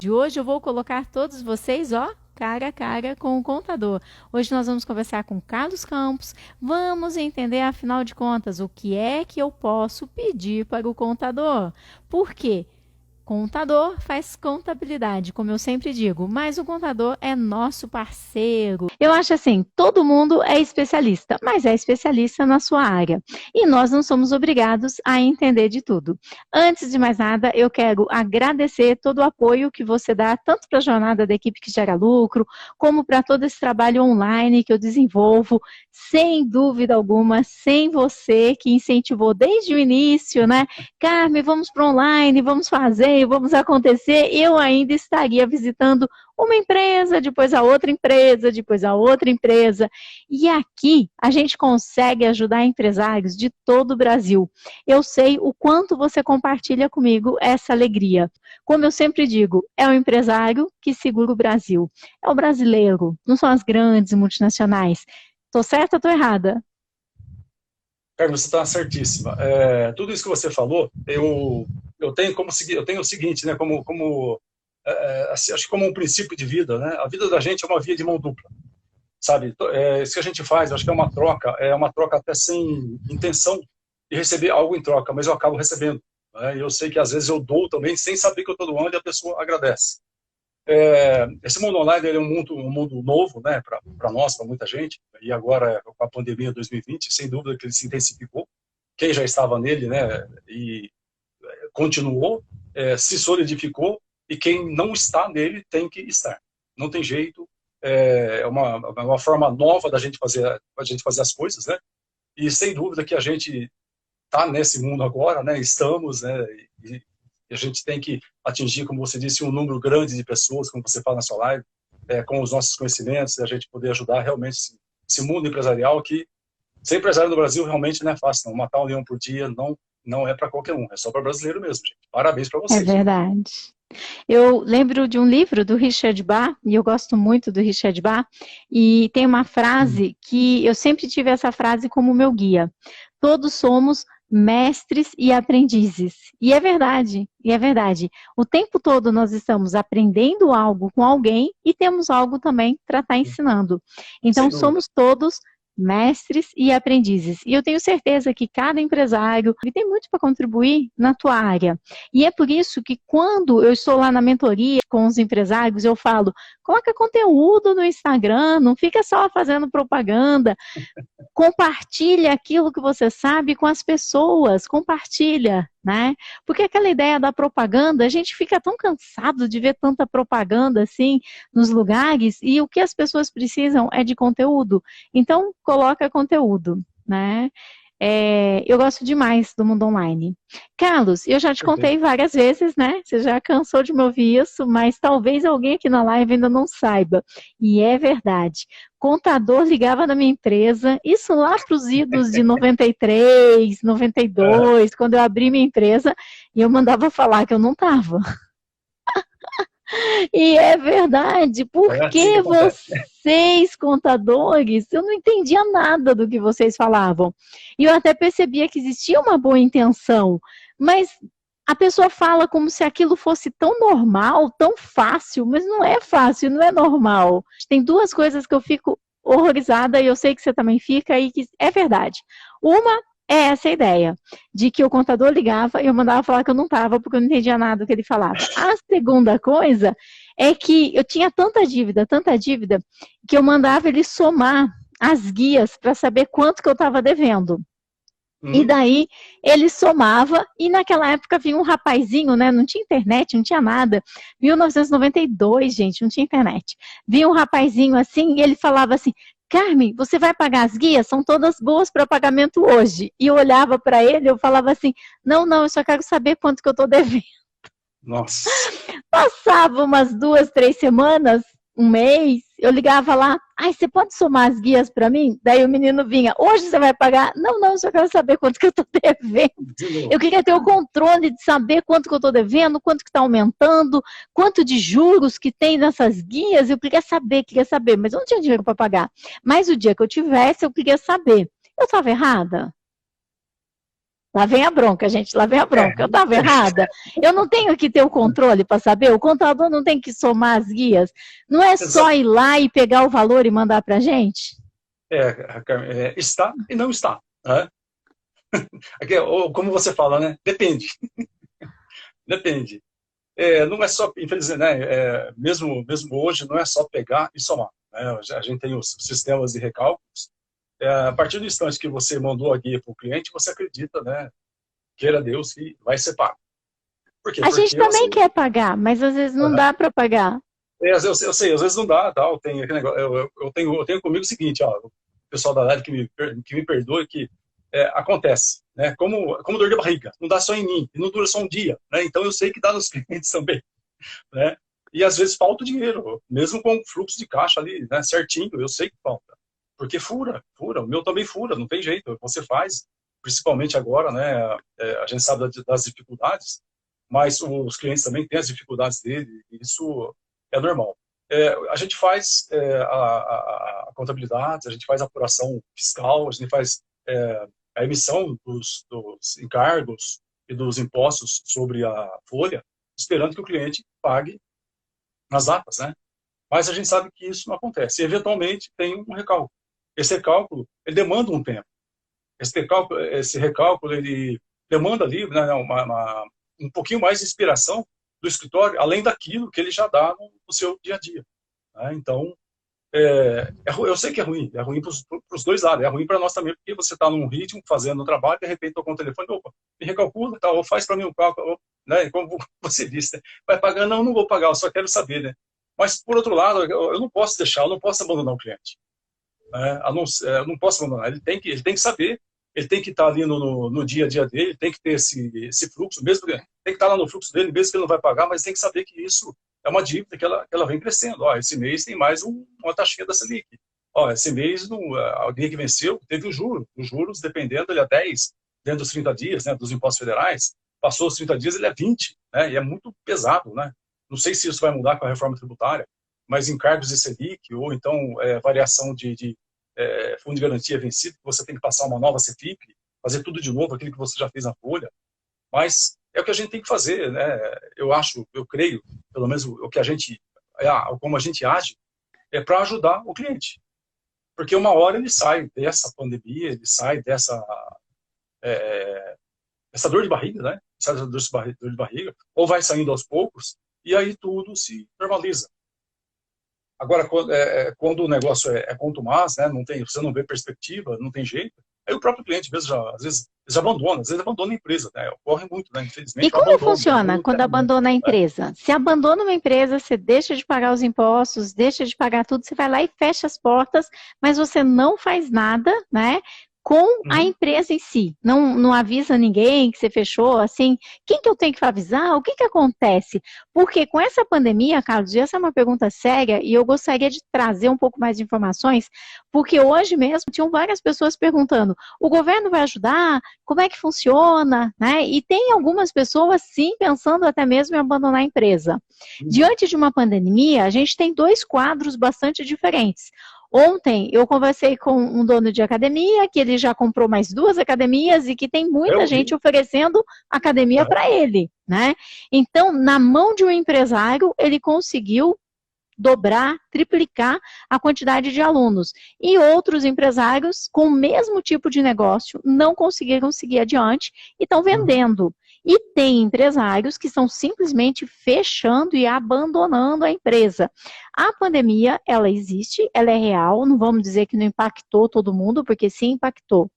de hoje eu vou colocar todos vocês, ó, cara a cara com o contador. Hoje nós vamos conversar com Carlos Campos, vamos entender, afinal de contas, o que é que eu posso pedir para o contador. Por quê? Contador faz contabilidade, como eu sempre digo, mas o contador é nosso parceiro. Eu acho assim, todo mundo é especialista, mas é especialista na sua área. E nós não somos obrigados a entender de tudo. Antes de mais nada, eu quero agradecer todo o apoio que você dá, tanto para a jornada da equipe que gera lucro, como para todo esse trabalho online que eu desenvolvo, sem dúvida alguma, sem você que incentivou desde o início, né? Carmen, vamos para online, vamos fazer, vamos acontecer, eu ainda estaria visitando uma empresa, depois a outra empresa, depois a outra empresa. E aqui a gente consegue ajudar empresários de todo o Brasil. Eu sei o quanto você compartilha comigo essa alegria. Como eu sempre digo, é o empresário que segura o Brasil. É o brasileiro, não são as grandes multinacionais. Estou certa ou estou errada? Carlos, você está certíssima. Tudo isso que você falou, eu tenho como seguir, eu tenho o seguinte, né? Assim, acho que como um princípio de vida, né? A vida da gente é uma via de mão dupla, sabe? Isso que a gente faz, acho que é uma troca até sem intenção de receber algo em troca, mas eu acabo recebendo. Né? E eu sei que às vezes eu dou também sem saber que eu estou doando e a pessoa agradece. Esse mundo online ele é um mundo novo, né, para nós, para muita gente, e agora com a pandemia de 2020, sem dúvida que ele se intensificou. Quem já estava nele, né, e continuou, se solidificou, e quem não está nele tem que estar. Não tem jeito, uma forma nova a gente fazer as coisas, né, e sem dúvida que a gente está nesse mundo agora, né, estamos, né, e, e a gente tem que atingir, como você disse, um número grande de pessoas, como você fala na sua live, com os nossos conhecimentos, a gente poder ajudar realmente esse mundo empresarial que ser empresário no Brasil realmente não é fácil, não. Matar um leão por dia não é para qualquer um, é só para brasileiro mesmo, gente. Parabéns para É vocês. verdade. Eu lembro de um livro do Richard Bach, e eu gosto muito do Richard Bach, e tem uma frase que eu sempre tive essa frase como meu guia. Todos somos mestres e aprendizes. E é verdade, e é verdade. O tempo todo nós estamos aprendendo algo com alguém e temos algo também para estar ensinando. Sem Então, dúvida. somos todos mestres e aprendizes. E eu tenho certeza que cada empresário tem muito para contribuir na tua área. E é por isso que quando eu estou lá na mentoria com os empresários, eu falo, coloca conteúdo no Instagram, não fica só fazendo propaganda, compartilha aquilo que você sabe com as pessoas, compartilha, né? Porque aquela ideia da propaganda, a gente fica tão cansado de ver tanta propaganda assim nos lugares e o que as pessoas precisam é de conteúdo. Então, coloca conteúdo, né? Eu gosto demais do mundo online. Carlos, eu já te Perfeito. contei várias vezes, né? Você já cansou de me ouvir isso, mas talvez alguém aqui na live ainda não saiba. E é verdade. Contador ligava na minha empresa, isso lá para os idos de 93, Aham. 92, quando eu abri minha empresa, e eu mandava falar que eu não estava. E é verdade, É assim que porque acontece. vocês, contadores, eu não entendia nada do que vocês falavam. E eu até percebia que existia uma boa intenção, mas a pessoa fala como se aquilo fosse tão normal, tão fácil, mas não é fácil, não é normal. Tem duas coisas que eu fico horrorizada e eu sei que você também fica e que é verdade. Uma é essa ideia de que o contador ligava e eu mandava falar que eu não estava porque eu não entendia nada do que ele falava. A segunda coisa é que eu tinha tanta dívida, que eu mandava ele somar as guias para saber quanto que eu estava devendo. E Uhum. daí ele somava, e naquela época vinha um rapazinho, né? Não tinha internet, não tinha nada. 1992, gente, não tinha internet. Vinha um rapazinho assim, e ele falava assim: Carmen, você vai pagar as guias? São todas boas para pagamento hoje. E eu olhava para ele, eu falava assim: não, não, eu só quero saber quanto que eu estou devendo. Nossa. Passava umas 2, 3 semanas, um mês, eu ligava lá, ai, você pode somar as guias para mim? Daí o menino vinha, hoje você vai pagar? Não, não, eu só quero saber quanto que eu estou devendo. De novo. Eu queria ter o controle de saber quanto que eu estou devendo, quanto que está aumentando, quanto de juros que tem nessas guias, eu queria saber, mas eu não tinha dinheiro para pagar. Mas o dia que eu tivesse, eu queria saber. Eu estava errada? Lá vem a bronca, gente, lá vem a É, bronca. Eu estava errada? Eu não tenho que ter o controle para saber? O contador não tem que somar as guias? Não é só exa- ir lá e pegar o valor e mandar para a gente? está e não está. Né? Aqui, ou, como você fala, né? Depende. Depende. Não é só, infelizmente, né? Mesmo hoje, não é só pegar e somar. Né? A gente tem os sistemas de recálculos. A partir do instante que você mandou a guia para o cliente, você acredita, né? Queira Deus que vai ser pago. Por quê? A gente Porque você. também quer pagar, mas às vezes não dá para pagar. Eu sei, às vezes não dá, tal, tem aquele negócio, eu tenho comigo o seguinte, ó, o pessoal da live que me perdoe, que acontece, né, como dor de barriga, não dá só em mim, e não dura só um dia, né, então eu sei que dá nos clientes também, né, e às vezes falta o dinheiro, mesmo com o fluxo de caixa ali, né, certinho, eu sei que falta, porque fura, o meu também fura, não tem jeito, você faz, principalmente agora, né, a gente sabe das dificuldades, mas os clientes também têm as dificuldades dele, e isso é normal. A gente faz a contabilidade, a gente faz a apuração fiscal, a gente faz a emissão dos encargos e dos impostos sobre a folha, esperando que o cliente pague nas datas, né? Mas a gente sabe que isso não acontece. E, eventualmente, tem um recálculo. Esse recálculo, ele demanda um tempo. Esse recálculo ele demanda ali, né, um pouquinho mais de inspiração do escritório, além daquilo que ele já dá no seu dia a dia. Né? Então, eu sei que é ruim para os dois lados, é ruim para nós também, porque você está num ritmo, fazendo um trabalho, de repente tocou um telefone, opa, me recalcula, tá, ou faz para mim um cálculo, né, como você disse, né, vai pagar? Não, não vou pagar, eu só quero saber, né? Mas, por outro lado, eu não posso deixar, eu não posso abandonar o cliente. Eu não posso abandonar, ele tem que saber, ele tem que estar ali no dia a dia dele, tem que ter esse fluxo, mesmo tem que estar lá no fluxo dele, mesmo que ele não vai pagar, mas tem que saber que isso é uma dívida que ela vem crescendo. Ó, esse mês tem mais uma taxinha da Selic. Ó, esse mês alguém que venceu teve os juros, dependendo, ele é 10 dentro dos 30 dias, né, dos impostos federais, passou os 30 dias, ele é 20, né, e é muito pesado, né? Não sei se isso vai mudar com a reforma tributária, mas encargos de Selic, ou então variação de fundo de garantia vencido, que você tem que passar uma nova CFIP, fazer tudo de novo, aquilo que você já fez na folha, mas é o que a gente tem que fazer, né? Eu acho, eu creio, pelo menos o que a gente, como a gente age, é para ajudar o cliente, porque uma hora ele sai dessa pandemia, ele sai dessa dor de barriga, né? Sai dessa dor de barriga, ou vai saindo aos poucos, e aí tudo se normaliza. Agora, quando o negócio é contumaz, né, você não vê perspectiva, não tem jeito, aí o próprio cliente mesmo às vezes abandona a empresa, né? Ocorre muito, né? E Infelizmente, o como abandono, funciona quando literalmente, abandona a né? empresa? Se abandona uma empresa, você deixa de pagar os impostos, deixa de pagar tudo, você vai lá e fecha as portas, mas você não faz nada, né? Com a Uhum. empresa em si, não avisa ninguém que você fechou, assim, quem que eu tenho que avisar? O que que acontece? Porque com essa pandemia, Carlos, e essa é uma pergunta séria, e eu gostaria de trazer um pouco mais de informações, porque hoje mesmo tinham várias pessoas perguntando, o governo vai ajudar? Como é que funciona, né? E tem algumas pessoas, sim, pensando até mesmo em abandonar a empresa. Uhum. Diante de uma pandemia, a gente tem dois quadros bastante diferentes. Ontem eu conversei com um dono de academia, que ele já comprou mais duas academias e que tem muita Eu gente vi. oferecendo academia Uhum. para ele, né? Então, na mão de um empresário, ele conseguiu dobrar, triplicar a quantidade de alunos. E outros empresários com o mesmo tipo de negócio não conseguiram seguir adiante e estão Uhum. vendendo. E tem empresários que estão simplesmente fechando e abandonando a empresa. A pandemia, ela existe, ela é real, não vamos dizer que não impactou todo mundo, porque sim impactou.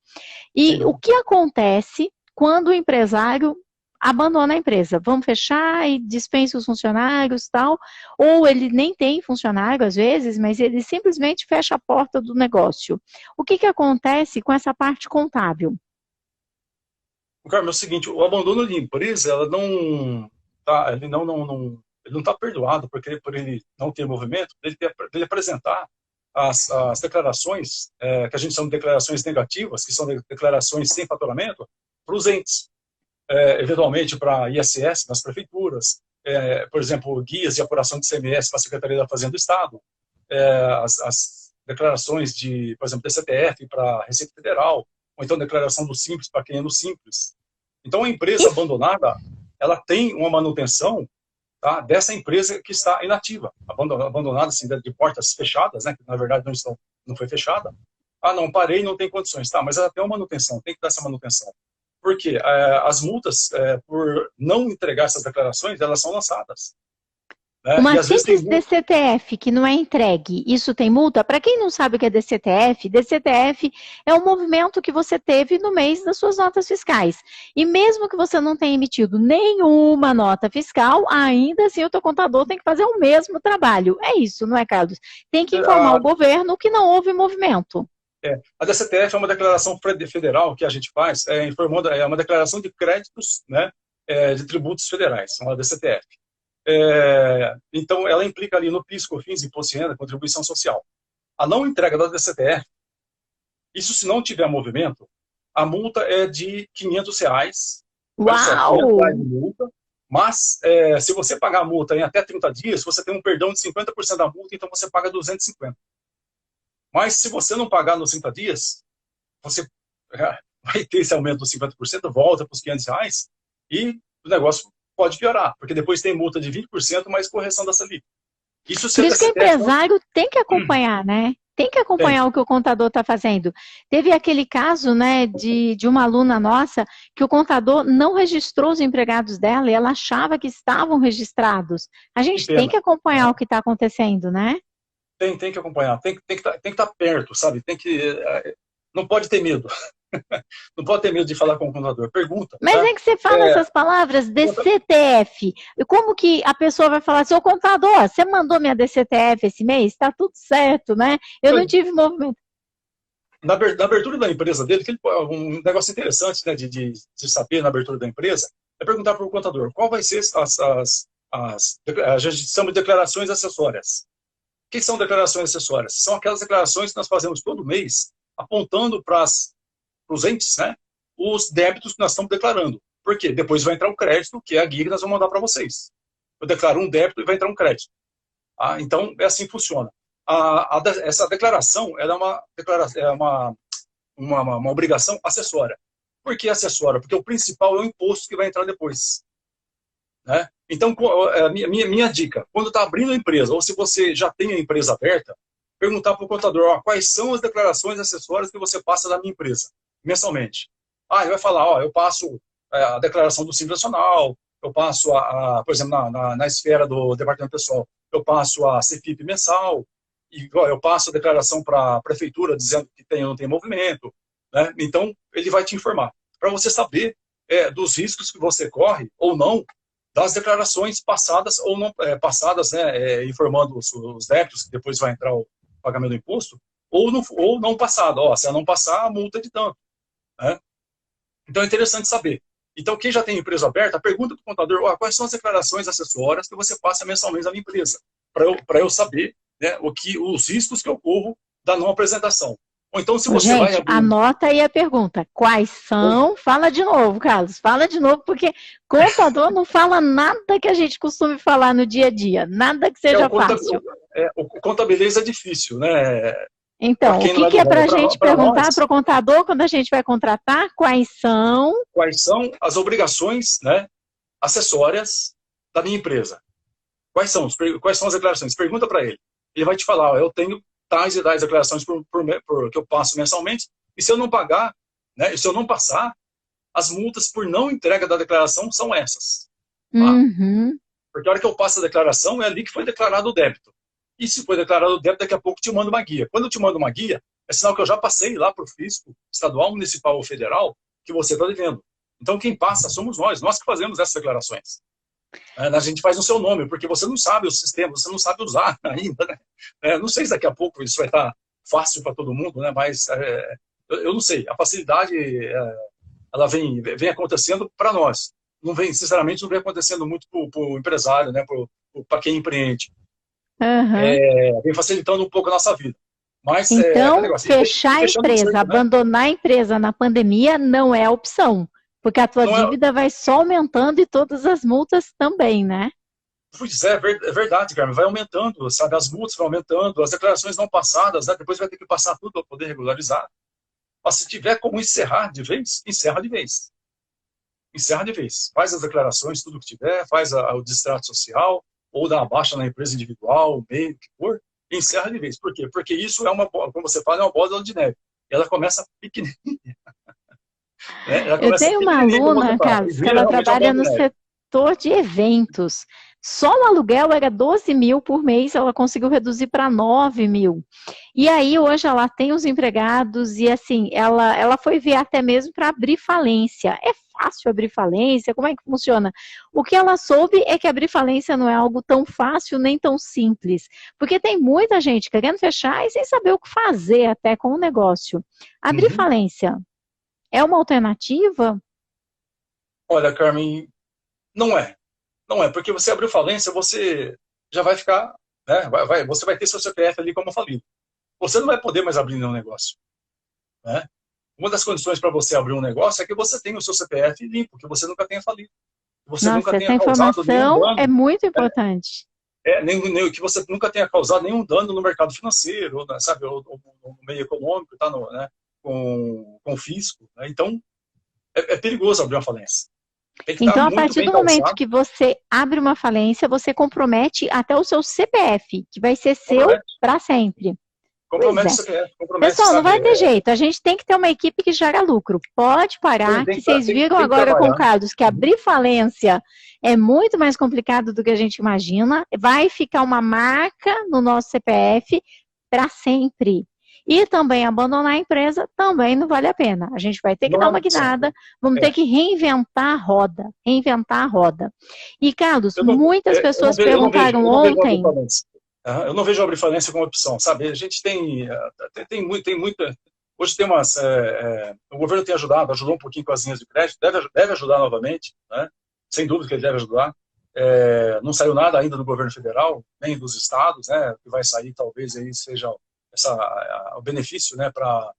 E o Sim. que acontece quando o empresário abandona a empresa? Vamos fechar e dispensa os funcionários, tal, ou ele nem tem funcionário às vezes, mas ele simplesmente fecha a porta do negócio. O que que acontece com essa parte contábil? Carmen, é o seguinte, o abandono de empresa, ela não tá, ele não está perdoado por ele não ter movimento, dele apresentar as declarações, que a gente chama de declarações negativas, que são declarações sem faturamento, para os entes, eventualmente para ISS nas prefeituras, por exemplo, guias de apuração de CMS para a Secretaria da Fazenda do Estado, as declarações de, por exemplo, da CPF para a Receita Federal, ou então declaração do Simples para quem é no Simples. Então, a empresa abandonada, ela tem uma manutenção, tá, dessa empresa que está inativa, abandonada, assim, de portas fechadas, né, que na verdade não foi fechada. Ah, não, parei, não tem condições. Tá, mas ela tem uma manutenção, tem que dar essa manutenção. Por quê? As multas, por não entregar essas declarações, elas são lançadas. Né? Uma E às vezes tem simples DCTF que não é entregue, isso tem multa? Para quem não sabe o que é DCTF é um movimento que você teve no mês das suas notas fiscais. E mesmo que você não tenha emitido nenhuma nota fiscal, ainda assim o teu contador tem que fazer o mesmo trabalho. É isso, não é, Carlos? Tem que informar o governo que não houve movimento. A DCTF é uma declaração federal que a gente faz, informando, é uma declaração de créditos, né, de tributos federais, uma DCTF. Então, ela implica ali no PIS, COFINS, Imposto de Renda, Contribuição Social. A não entrega da DCTF, isso se não tiver movimento, a multa é de R$500. Olha só, R$500 de multa, mas se você pagar a multa em até 30 dias, você tem um perdão de 50% da multa, então você paga 250. Mas se você não pagar nos 30 dias, você vai ter esse aumento dos 50%, volta para os R$500 e o negócio pode piorar, porque depois tem multa de 20% mais correção da Selic. Por isso que o empresário tem que acompanhar, né? Tem que acompanhar o que o contador está fazendo. Teve aquele caso, né, de uma aluna nossa, que o contador não registrou os empregados dela e ela achava que estavam registrados. A gente tem que acompanhar o que está acontecendo, né? Tem que acompanhar, tem que estar perto, sabe? Não pode ter medo. Não pode ter medo de falar com o contador. Pergunta. Mas é que você fala essas palavras, DCTF. E como que a pessoa vai falar assim, ô contador, você mandou minha DCTF esse mês? Está tudo certo, né? Eu não tive movimento. Na abertura da empresa dele, um negócio interessante, né, de saber na abertura da empresa, é perguntar para o contador qual vai ser a gente chama de declarações acessórias. O que são declarações acessórias? São aquelas declarações que nós fazemos todo mês, apontando para os entes, né, os débitos que nós estamos declarando. Por quê? Depois vai entrar um crédito, que é a guia que nós vamos mandar para vocês. Eu declaro um débito e vai entrar um crédito. Então, é assim que funciona. Essa declaração ela é uma obrigação acessória. Por que acessória? Porque o principal é o imposto que vai entrar depois. Né? Então, minha dica, quando está abrindo a empresa, ou se você já tem a empresa aberta, perguntar para o contador, quais são as declarações acessórias que você passa da minha empresa, mensalmente. Ele vai falar, eu passo a declaração do Simples Nacional, eu passo, por exemplo, na esfera do departamento pessoal, eu passo a CFIP mensal, e eu passo a declaração para a prefeitura dizendo que tem ou não tem movimento. Né? Então, ele vai te informar. Para você saber dos riscos que você corre ou não, das declarações passadas ou não passadas, né, informando os débitos, que depois vai entrar o pagamento do imposto, ou não passado. Se ela não passar, a multa é de tanto. Né? Então, é interessante saber. Então, quem já tem empresa aberta, pergunta para o contador, quais são as declarações acessórias que você passa mensalmente na minha empresa, para eu saber, né, os riscos que eu corro da não apresentação. Ou então, se você vai abrir... anota aí a pergunta. Quais são? Fala de novo, Carlos. Fala de novo, porque contador não fala nada que a gente costume falar no dia a dia. Nada que seja fácil. O contabilizar é difícil, né? Então, o que é para a gente perguntar para o contador quando a gente vai contratar? Quais são as obrigações, né, acessórias da minha empresa? Quais são as declarações? Pergunta para ele. Ele vai te falar, eu tenho tais e tais declarações que eu passo mensalmente, e se eu não pagar, né, e se eu não passar, as multas por não entrega da declaração são essas. Tá? Porque a hora que eu passo a declaração, é ali que foi declarado o débito. E se foi declarado o débito, daqui a pouco eu te mando uma guia. Quando eu te mando uma guia, é sinal que eu já passei lá para o fisco estadual, municipal ou federal, que você está devendo. Então, quem passa somos nós que fazemos essas declarações. A gente faz no seu nome, porque você não sabe o sistema, você não sabe usar ainda. Né? Não sei se daqui a pouco isso vai estar fácil para todo mundo, né? Mas eu não sei. A facilidade ela vem acontecendo para nós. Sinceramente, não vem acontecendo muito para o empresário, né? Para quem empreende. Vem facilitando um pouco a nossa vida. Mas, então, fechar a empresa, certo, né? Abandonar a empresa na pandemia não é opção. Porque a tua dívida vai só aumentando e todas as multas também, né? Pois é verdade, Carmen. Vai aumentando, sabe? As multas vão aumentando, as declarações não passadas, né? Depois vai ter que passar tudo para poder regularizar. Mas se tiver como encerrar de vez, encerra de vez. encerra de vez. Faz as declarações, tudo que tiver, faz o distrato social, ou dá uma baixa na empresa individual, meio que for, e encerra de vez. Por quê? Porque isso é uma, como você fala, é uma bola de neve. Ela começa pequenininha, né? Ela Eu começa tenho uma pequenininha, como você aluna, fala, e Carlos, que vira ela realmente uma bola trabalha de no neve. setor de eventos. Só o aluguel era 12 mil por mês, ela conseguiu reduzir para 9 mil. E aí, hoje, ela tem os empregados e, assim, ela foi ver até mesmo para abrir falência. É fácil abrir falência? Como é que funciona? O que ela soube é que abrir falência não é algo tão fácil nem tão simples, porque tem muita gente querendo fechar e sem saber o que fazer até com o negócio. Abrir Uhum. falência é uma alternativa? Olha, Carmen, não é. Não é, porque você abriu falência, você já vai ficar, né? Você vai ter seu CPF ali como falido. Você não vai poder mais abrir nenhum negócio, né? Uma das condições para você abrir um negócio é que você tenha o seu CPF limpo, que você nunca tenha falido, que você nunca Nossa, essa tenha causado nenhum informação é dano, muito né? importante. Que você nunca tenha causado nenhum dano no mercado financeiro, né, sabe, ou no meio econômico, tá, né, com o fisco. Né? Então, é perigoso abrir uma falência. Tem que estar Então, a muito partir bem do momento calçado. que você abre uma falência, você compromete até o seu CPF, que vai ser seu Compromete, para sempre. Pois compromete o é. CPF, compromete, Pessoal, não sabe, vai ter jeito. A gente tem que ter uma equipe que gera lucro. Pode parar, que vocês viram tem que agora com o trabalhar. Carlos que Uhum. abrir falência é muito mais complicado do que a gente imagina. Vai ficar uma marca no nosso CPF para sempre. E também abandonar a empresa também não vale a pena. A gente vai ter que Não dar é uma uma opção. guinada, vamos ter É. que reinventar a roda. Reinventar a roda. E, Carlos, Eu não, muitas pessoas perguntaram eu não vejo abrir ontem. falência. Eu não vejo abrir falência como opção, sabe? A gente tem muita. Hoje tem umas. O governo tem ajudado, ajudou um pouquinho com as linhas de crédito, deve ajudar novamente, né? Sem dúvida que ele deve ajudar. Não saiu nada ainda do governo federal, nem dos estados, né? O que vai sair talvez aí seja o benefício, né, para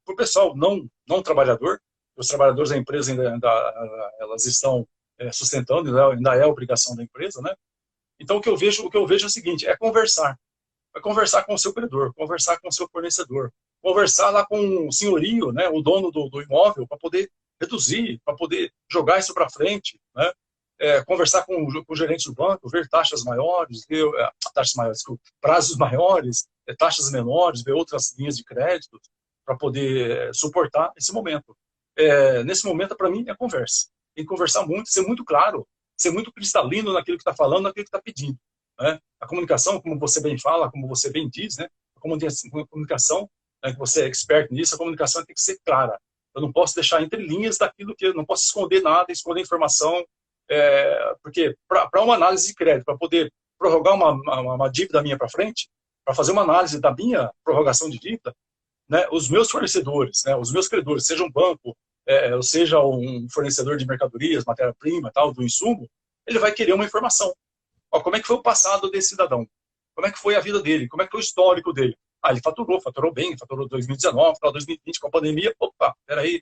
o pessoal não trabalhador. Os trabalhadores da empresa elas estão sustentando, ainda é obrigação da empresa, né? Então o que eu vejo é o seguinte, é conversar com o seu credor, conversar com o seu fornecedor, conversar lá com o senhorio, né, o dono do imóvel, para poder reduzir, para poder jogar isso para frente, né? Conversar com o gerente do banco, ver taxas maiores, taxas maiores, desculpa, prazos maiores, taxas menores, ver outras linhas de crédito para poder suportar esse momento. Nesse momento, para mim, é conversa. Tem que conversar muito, ser muito claro, ser muito cristalino naquilo que está falando, naquilo que está pedindo. Né? A comunicação, como você bem fala, como você bem diz, né? A comunicação, né, que você é expert nisso, a comunicação tem que ser clara. Eu não posso deixar entre linhas daquilo que eu não posso esconder nada, esconder informação, porque para uma análise de crédito, para poder prorrogar uma dívida minha para frente, para fazer uma análise da minha prorrogação de dívida, né, os meus fornecedores, né, os meus credores, seja um banco, ou seja um fornecedor de mercadorias, matéria-prima, tal, do insumo, ele vai querer uma informação. Ó, como é que foi o passado desse cidadão? Como é que foi a vida dele? Como é que foi o histórico dele? Ele faturou bem, faturou 2019, 2020 com a pandemia, opa, peraí.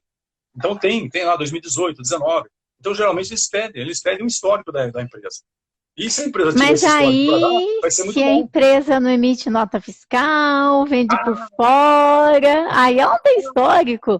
Então tem lá 2018, 19. Então, geralmente, eles pedem um histórico da empresa. E se a empresa tiver Mas esse histórico para dar, aí, vai ser muito se a bom. empresa não emite nota fiscal, vende por Ah, fora, aí ela não tem histórico.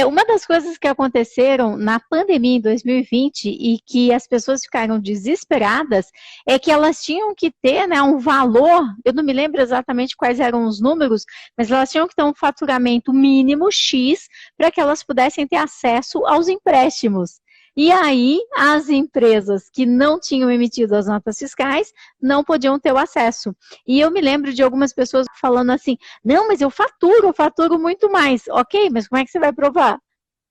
Uma das coisas que aconteceram na pandemia em 2020 e que as pessoas ficaram desesperadas é que elas tinham que ter, né, um valor, eu não me lembro exatamente quais eram os números, mas elas tinham que ter um faturamento mínimo X para que elas pudessem ter acesso aos empréstimos. E aí, as empresas que não tinham emitido as notas fiscais não podiam ter o acesso. E eu me lembro de algumas pessoas falando assim: não, mas eu faturo muito mais. Ok, mas como é que você vai provar?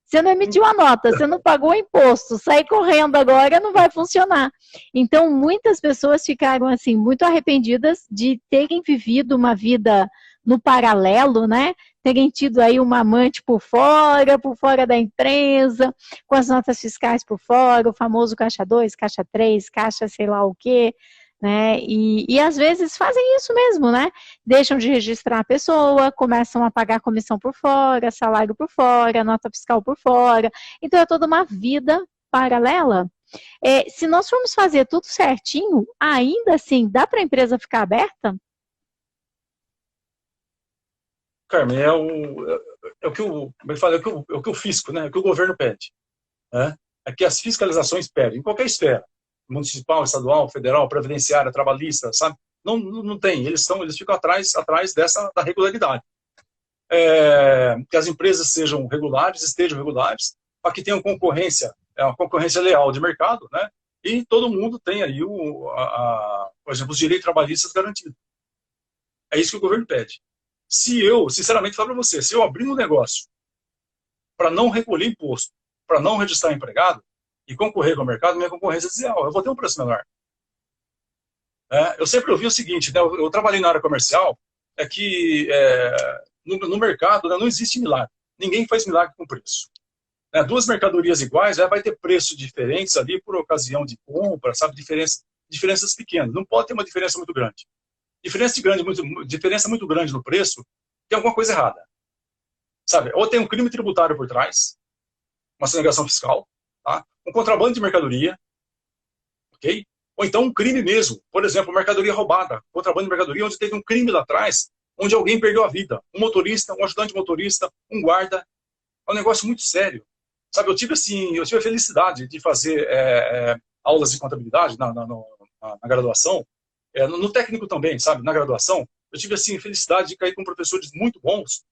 Você não emitiu a nota, você não pagou o imposto, sair correndo agora não vai funcionar. Então, muitas pessoas ficaram assim muito arrependidas de terem vivido uma vida no paralelo, né? Terem tido aí uma amante por fora da empresa, com as notas fiscais por fora, o famoso caixa 2, caixa 3, caixa sei lá o quê, né? E às vezes fazem isso mesmo, né? Deixam de registrar a pessoa, começam a pagar comissão por fora, salário por fora, nota fiscal por fora. Então é toda uma vida paralela. Se nós formos fazer tudo certinho, ainda assim, dá para a empresa ficar aberta? Carmen, é o que o fisco, né? É o que o governo pede. Né? é que as fiscalizações pedem, em qualquer esfera, municipal, estadual, federal, previdenciária, trabalhista, sabe? Não tem, eles ficam atrás da regularidade. Que as empresas sejam regulares, estejam regulares, para que tenham concorrência, uma concorrência leal de mercado, né? E todo mundo tem aí, por exemplo, os direitos trabalhistas garantidos. É isso que o governo pede. Se eu, sinceramente, falo para você, se eu abrir um negócio para não recolher imposto, para não registrar empregado e concorrer com o mercado, minha concorrência é desleal, eu vou ter um preço menor. Eu sempre ouvi o seguinte, né, eu trabalhei na área comercial, no mercado, né, não existe milagre. Ninguém faz milagre com preço. Duas mercadorias iguais, vai ter preços diferentes ali por ocasião de compra, sabe? Diferenças pequenas. Não pode ter uma diferença muito grande. Diferença muito grande no preço, tem alguma coisa errada. Sabe? Ou tem um crime tributário por trás, uma sonegação fiscal, tá? Um contrabando de mercadoria, ok? Ou então um crime mesmo. Por exemplo, mercadoria roubada, contrabando de mercadoria, onde teve um crime lá atrás, onde alguém perdeu a vida. Um motorista, um ajudante motorista, um guarda. É um negócio muito sério. Sabe, eu tive a felicidade de fazer aulas de contabilidade na graduação, no técnico também, sabe, na graduação. Eu tive, a felicidade de cair com professores muito bons,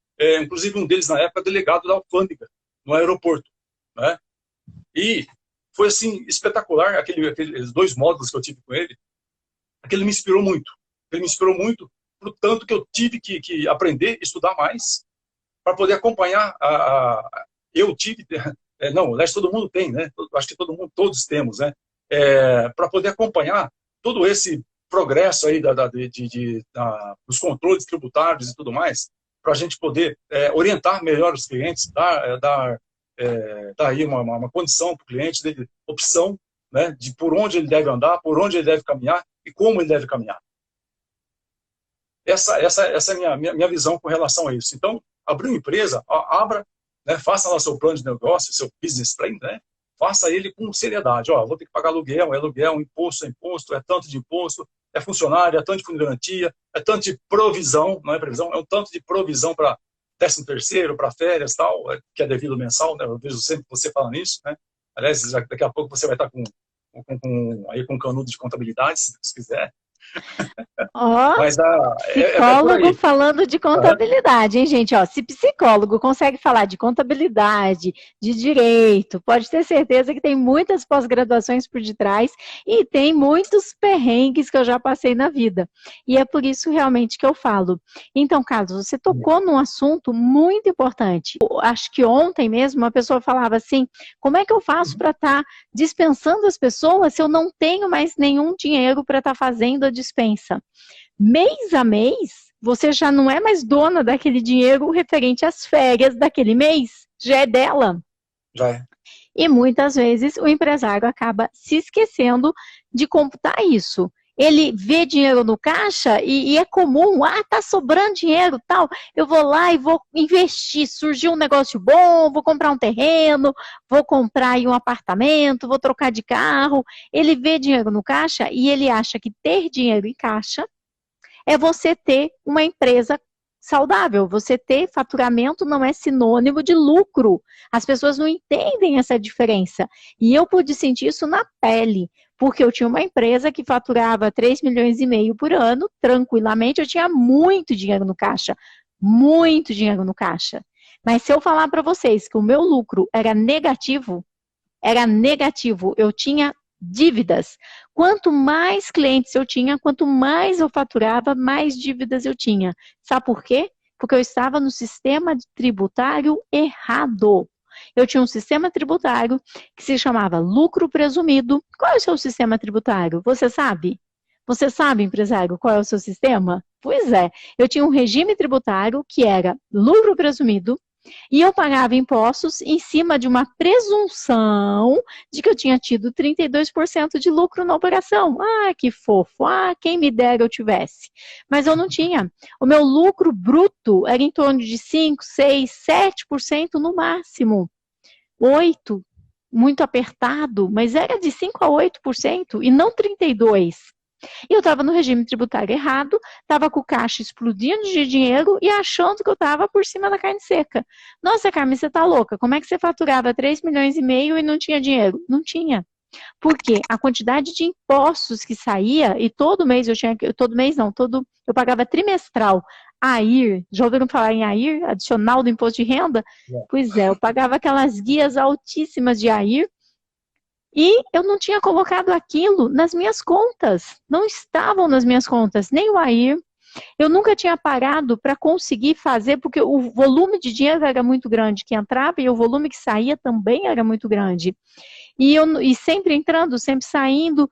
inclusive um deles, na época, delegado da alfândega, no aeroporto, né? E foi, espetacular, aqueles 2 módulos que eu tive com ele, aquele me inspirou muito. Ele me inspirou muito, por tanto que eu tive que aprender, estudar mais, para poder acompanhar eu tive... Não, aliás, todo mundo tem, né? Acho que todos temos, né? Para poder acompanhar todo esse progresso aí dos controles tributários e tudo mais, para a gente poder orientar melhor os clientes, dar aí uma condição para o cliente, de opção, né? De por onde ele deve andar, por onde ele deve caminhar e como ele deve caminhar. Essa é a minha visão com relação a isso. Então, abrir uma empresa, abra, né, faça lá seu plano de negócio, seu business plan, né, faça ele com seriedade. Vou ter que pagar aluguel, imposto, é tanto de imposto, é funcionário, é tanto de fundo de garantia, é tanto de provisão, não é previsão, é um tanto de provisão para 13º, para férias, tal, que é devido mensal, né, eu vejo sempre você falando nisso, né, aliás, daqui a pouco você vai estar com um canudo de contabilidade, se quiser. Mas psicólogo falando de contabilidade, hein, gente? Se psicólogo consegue falar de contabilidade, de direito, pode ter certeza que tem muitas pós-graduações por detrás e tem muitos perrengues que eu já passei na vida. E é por isso realmente que eu falo. Então, Carlos, você tocou num assunto muito importante. Acho que ontem mesmo uma pessoa falava assim, como é que eu faço para estar dispensando as pessoas se eu não tenho mais nenhum dinheiro para estar fazendo a dispensa? Mês a mês, você já não é mais dona daquele dinheiro referente às férias daquele mês, já é dela. Já é. E muitas vezes o empresário acaba se esquecendo de computar isso. Ele vê dinheiro no caixa e é comum, tá sobrando dinheiro, tal, eu vou lá e vou investir, surgiu um negócio bom, vou comprar um terreno, vou comprar aí um apartamento, vou trocar de carro. Ele vê dinheiro no caixa e ele acha que ter dinheiro em caixa é você ter uma empresa saudável. Você ter faturamento não é sinônimo de lucro. As pessoas não entendem essa diferença. E eu pude sentir isso na pele, porque eu tinha uma empresa que faturava 3,5 milhões por ano, tranquilamente, eu tinha muito dinheiro no caixa. Muito dinheiro no caixa. Mas se eu falar para vocês que o meu lucro era negativo, eu tinha dívidas. Quanto mais clientes eu tinha, quanto mais eu faturava, mais dívidas eu tinha. Sabe por quê? Porque eu estava no sistema tributário errado. Eu tinha um sistema tributário que se chamava lucro presumido. Qual é o seu sistema tributário? Você sabe? Você sabe, empresário, qual é o seu sistema? Pois é, eu tinha um regime tributário que era lucro presumido, e eu pagava impostos em cima de uma presunção de que eu tinha tido 32% de lucro na operação. Que fofo. Quem me dera eu tivesse. Mas eu não tinha. O meu lucro bruto era em torno de 5, 6, 7% no máximo. 8%, muito apertado, mas era de 5 a 8% e não 32%. E eu estava no regime tributário errado, estava com o caixa explodindo de dinheiro e achando que eu estava por cima da carne seca. Nossa, Carmen, você tá louca? Como é que você faturava 3,5 milhões e não tinha dinheiro? Não tinha. Porque a quantidade de impostos que saía, e todo mês eu tinha, todo mês não, eu pagava trimestral AIR, já ouviram falar em AIR, adicional do imposto de renda? Pois é, eu pagava aquelas guias altíssimas de AIR, e eu não tinha colocado aquilo nas minhas contas, não estavam nas minhas contas, nem o AIR, eu nunca tinha parado para conseguir fazer, porque o volume de dinheiro era muito grande que entrava e o volume que saía também era muito grande. E sempre entrando, sempre saindo,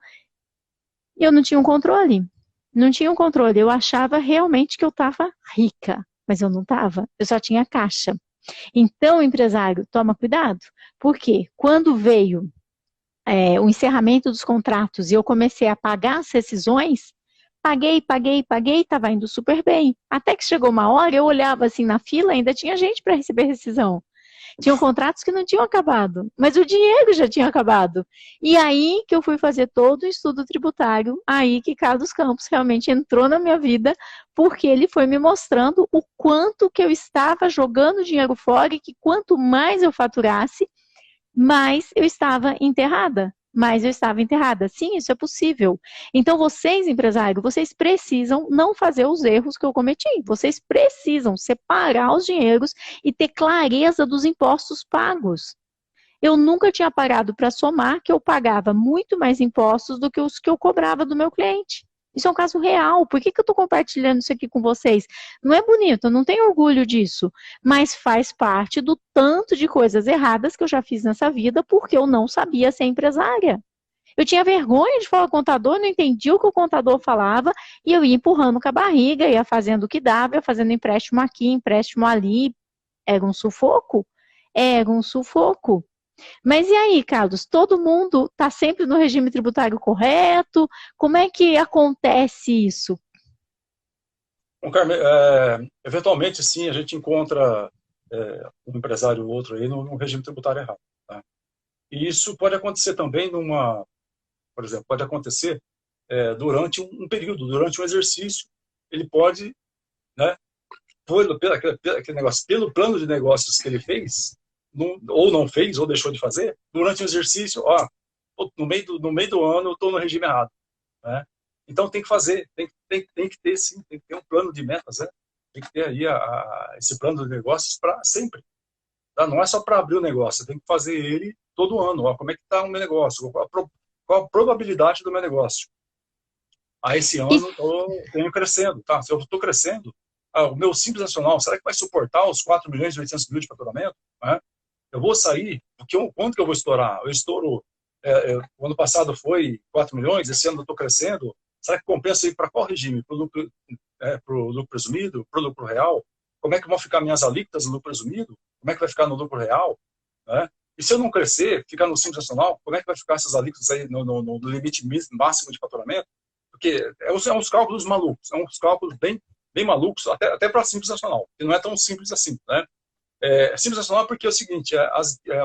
eu não tinha um controle. Não tinha um controle. Eu achava realmente que eu estava rica, mas eu não estava. Eu só tinha caixa. Então, empresário, toma cuidado. Porque quando veio o encerramento dos contratos e eu comecei a pagar as rescisões, paguei, estava indo super bem. Até que chegou uma hora, eu olhava assim na fila, ainda tinha gente para receber rescisão. Tinham contratos que não tinham acabado, mas o dinheiro já tinha acabado. E aí que eu fui fazer todo o estudo tributário, aí que Carlos Campos realmente entrou na minha vida, porque ele foi me mostrando o quanto que eu estava jogando dinheiro fora e que quanto mais eu faturasse, mais eu estava enterrada. Mas eu estava enterrada. Sim, isso é possível. Então, vocês, empresários, vocês precisam não fazer os erros que eu cometi. Vocês precisam separar os dinheiros e ter clareza dos impostos pagos. Eu nunca tinha parado para somar que eu pagava muito mais impostos do que os que eu cobrava do meu cliente. Isso é um caso real. Por que eu estou compartilhando isso aqui com vocês? Não é bonito, eu não tenho orgulho disso, mas faz parte do tanto de coisas erradas que eu já fiz nessa vida porque eu não sabia ser empresária. Eu tinha vergonha de falar contador, não entendia o que o contador falava e eu ia empurrando com a barriga, ia fazendo o que dava, ia fazendo empréstimo aqui, empréstimo ali. Era um sufoco? Era um sufoco. Mas e aí, Carlos? Todo mundo está sempre no regime tributário correto? Como é que acontece isso? Bom, Carmen, eventualmente, sim, a gente encontra um empresário ou outro aí no regime tributário errado. Tá? E isso pode acontecer também por exemplo, pode acontecer durante um período, durante um exercício, ele pode, né, aquele negócio, pelo plano de negócios que ele fez, ou não fez, ou deixou de fazer, durante o exercício, no meio do ano eu estou no regime errado. Né? Então tem que fazer, tem que ter sim, tem que ter um plano de metas, né? Tem que ter aí esse plano de negócios para sempre. Tá? Não é só para abrir o negócio, tem que fazer ele todo ano. Como é que está o meu negócio? Qual a probabilidade do meu negócio? Esse ano eu venho crescendo. Tá? Se eu estou crescendo, o meu Simples Nacional, será que vai suportar os 4.800.000 de faturamento? Né? Eu vou sair, quanto que eu vou estourar? Eu estouro, o ano passado foi 4 milhões, esse ano eu estou crescendo, será que compensa ir para qual regime? Para o lucro presumido? Para o lucro real? Como é que vão ficar minhas alíquotas no lucro presumido? Como é que vai ficar no lucro real? Né? E se eu não crescer, ficar no Simples Nacional, como é que vai ficar essas alíquotas aí no limite máximo de faturamento? Porque é uns cálculos malucos, são uns cálculos bem malucos, até para Simples Nacional, que não é tão simples assim, né? Simples Nacional porque é o seguinte,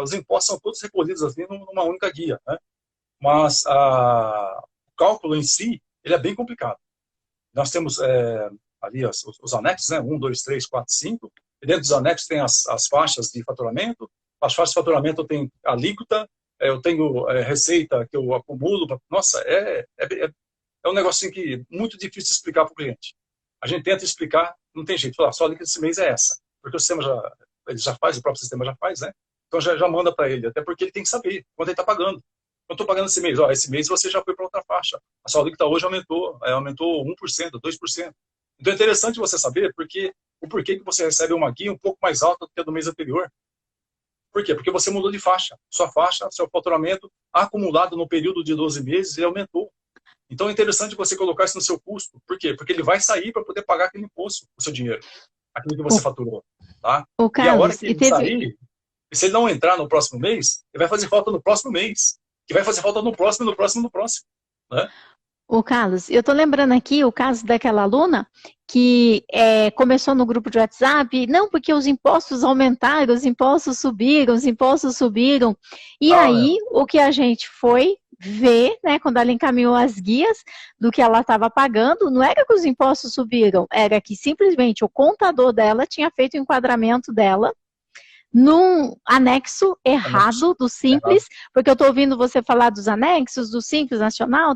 os impostos são todos recolhidos ali numa única guia, né? Mas o cálculo em si, ele é bem complicado. Nós temos ali os anexos, né? 1, 2, 3, 4, 5, e dentro dos anexos tem as faixas de faturamento, as faixas de faturamento eu tenho alíquota, eu tenho receita que eu acumulo, nossa, é um negocinho que é muito difícil de explicar para o cliente. A gente tenta explicar, não tem jeito, falar, só a alíquota desse mês é essa, porque o sistema ele já faz, o próprio sistema já faz, né? Então já manda para ele, até porque ele tem que saber quanto ele está pagando. Eu estou pagando esse mês, esse mês você já foi para outra faixa. A sua alíquota hoje aumentou 1%, 2%. Então é interessante você saber o porquê que você recebe uma guia um pouco mais alta do que a do mês anterior. Por quê? Porque você mudou de faixa. Sua faixa, seu faturamento acumulado no período de 12 meses, ele aumentou. Então é interessante você colocar isso no seu custo. Por quê? Porque ele vai sair para poder pagar aquele imposto, o seu dinheiro, aquilo que você faturou. Tá? Carlos, e a hora que ele sair, se ele não entrar no próximo mês, ele vai fazer falta no próximo mês, que vai fazer falta no próximo, né? Carlos, eu estou lembrando aqui o caso daquela aluna que começou no grupo de WhatsApp, não, porque os impostos aumentaram, os impostos subiram, e aí o que a gente foi ver, né, quando ela encaminhou as guias do que ela estava pagando, não era que os impostos subiram, era que simplesmente o contador dela tinha feito o enquadramento dela num anexo Anexo. errado do Errado. Simples, porque eu estou ouvindo você falar dos anexos, do Simples Nacional,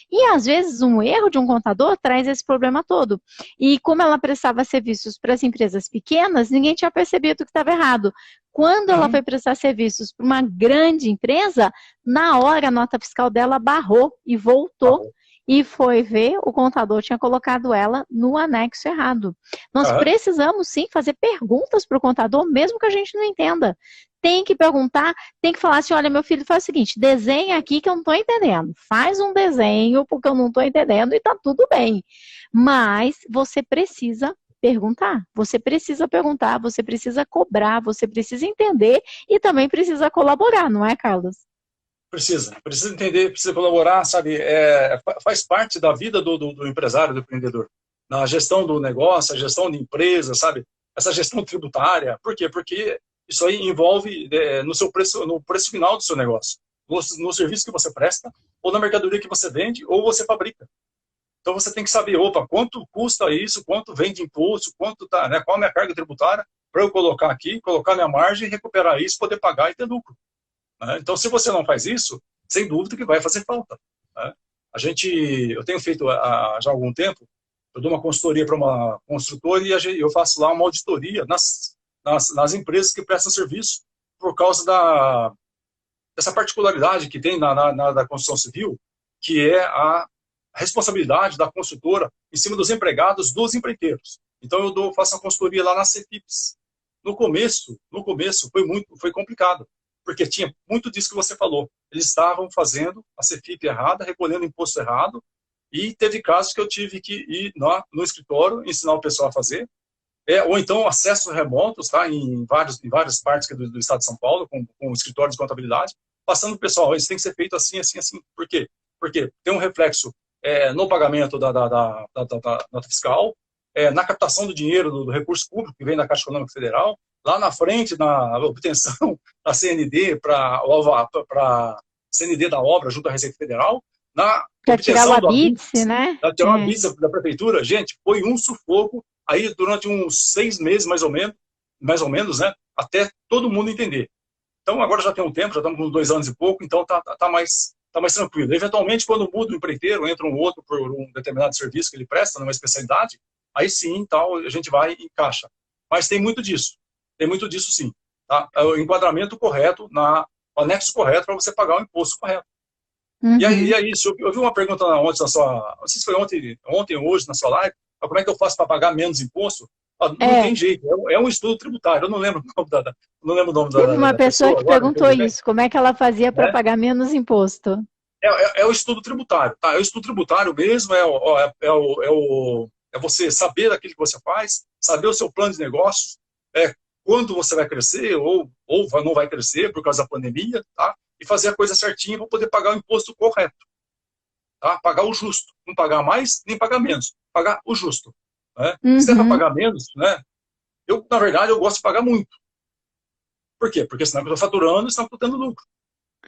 e às vezes um erro de um contador traz esse problema todo. E como ela prestava serviços para as empresas pequenas, ninguém tinha percebido que estava errado. Quando ela foi prestar serviços para uma grande empresa, na hora a nota fiscal dela barrou e voltou. Uhum. E foi ver, o contador tinha colocado ela no anexo errado. Nós Aham. precisamos sim fazer perguntas para o contador, mesmo que a gente não entenda. Tem que perguntar, tem que falar assim: olha, meu filho, faz o seguinte, desenha aqui que eu não estou entendendo. Faz um desenho porque eu não estou entendendo e está tudo bem. Mas você precisa perguntar, você precisa perguntar, você precisa cobrar, você precisa entender e também precisa colaborar, não é, Carlos? Precisa entender, precisa colaborar, sabe? Faz parte da vida do empresário, do empreendedor. Na gestão do negócio, a gestão de empresa, sabe? Essa gestão tributária. Por quê? Porque isso aí envolve no seu preço, no preço final do seu negócio, no serviço que você presta, ou na mercadoria que você vende, ou você fabrica. Então você tem que saber, opa, quanto custa isso, quanto vem de imposto, quanto tá, né? Qual a minha carga tributária para eu colocar aqui, colocar minha margem, recuperar isso, poder pagar e ter lucro. Né? Então, se você não faz isso, sem dúvida que vai fazer falta. Né? Eu tenho feito já há algum tempo, eu dou uma consultoria para uma construtora e eu faço lá uma auditoria nas empresas que prestam serviço por causa dessa particularidade que tem da construção civil, que é a responsabilidade da construtora em cima dos empregados dos empreiteiros. Então, faço uma consultoria lá na CEPIPS. No começo foi complicado, porque tinha muito disso que você falou. Eles estavam fazendo a CEFIP errada, recolhendo imposto errado, e teve casos que eu tive que ir no escritório, ensinar o pessoal a fazer, ou então acessos remotos, tá, em várias partes do estado de São Paulo, com escritórios de contabilidade, passando para o pessoal: isso tem que ser feito assim, assim, assim. Por quê? Porque tem um reflexo no pagamento da nota fiscal, na captação do dinheiro do recurso público que vem da Caixa Econômica Federal, lá na frente, na obtenção da CND para CND da obra junto à Receita Federal, na Para tirar o obtenção do habite, habite, né? para tirar o habite da prefeitura. Gente, foi um sufoco aí durante uns 6 meses, mais ou menos, né, até todo mundo entender. Então, agora já tem um tempo, já estamos com 2 anos e pouco, então tá mais tranquilo. Eventualmente, quando muda o empreiteiro, entra um outro por um determinado serviço que ele presta, numa especialidade, aí sim, tal, a gente vai e encaixa. Mas tem muito disso sim. Tá? É o enquadramento correto, o anexo correto para você pagar o imposto correto. Uhum. E é isso. Eu vi uma pergunta ontem não sei se foi ontem ou hoje na sua live: como é que eu faço para pagar menos imposto? Não tem jeito, é um estudo tributário. Eu não lembro o nome Teve uma da pessoa pessoa que agora, perguntou isso, como é que ela fazia para pagar menos imposto? É o estudo tributário, tá? É o estudo tributário mesmo, é você saber daquilo que você faz, saber o seu plano de negócios, quando você vai crescer ou não vai crescer por causa da pandemia, tá? E fazer a coisa certinha para poder pagar o imposto correto, tá? Pagar o justo, não pagar mais nem pagar menos, pagar o justo. Né? Se der para pagar menos, né? Na verdade, eu gosto de pagar muito. Por quê? Porque senão eu estou faturando e senão eu estou tendo lucro.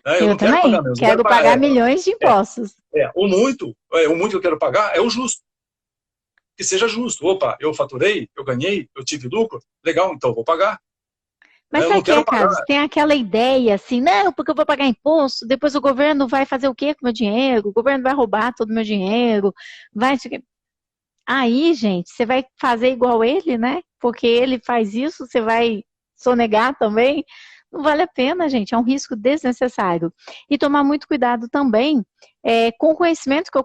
Eu não também quero pagar menos. quero pagar milhões de impostos. O muito que eu quero pagar é o justo. Que seja justo. Opa, eu faturei, eu ganhei, eu tive lucro, legal, então eu vou pagar. Mas sabe o que é, Carlos? Tem aquela ideia assim, não, porque eu vou pagar imposto, depois o governo vai fazer o quê com o meu dinheiro? O governo vai roubar todo o meu dinheiro, vai... Aí, gente, você vai fazer igual ele, né? Porque ele faz isso, você vai sonegar também? Não vale a pena, gente, é um risco desnecessário. E tomar muito cuidado também com o conhecimento que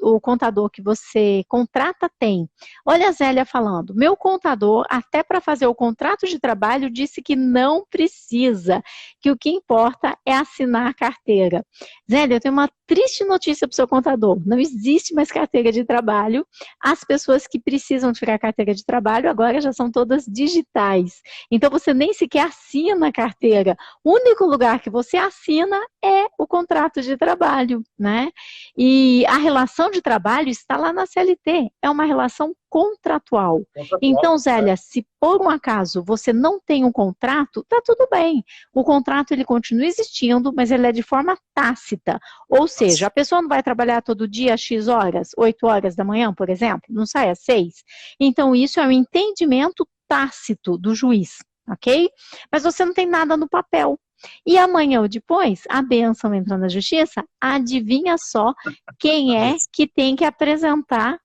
o contador que você contrata tem. Olha a Zélia falando, meu contador, até para fazer o contrato de trabalho, disse que não precisa, que o que importa é assinar a carteira. Zélia, eu tenho uma triste notícia para o seu contador, não existe mais carteira de trabalho, as pessoas que precisam tirar a carteira de trabalho agora já são todas digitais, então você nem sequer assina a carteira, o único lugar que você assina é o contrato de trabalho, né? E a relação de trabalho está lá na CLT, é uma relação contratual. Então, Zélia, se por um acaso você não tem um contrato, tá tudo bem. O contrato ele continua existindo, mas ele é de forma tácita. Ou seja, a pessoa não vai trabalhar todo dia X horas, 8 horas da manhã, por exemplo, não sai às 6. Então, isso é um entendimento tácito do juiz, ok? Mas você não tem nada no papel. E amanhã ou depois, a bênção entra na justiça, adivinha só quem é que tem que apresentar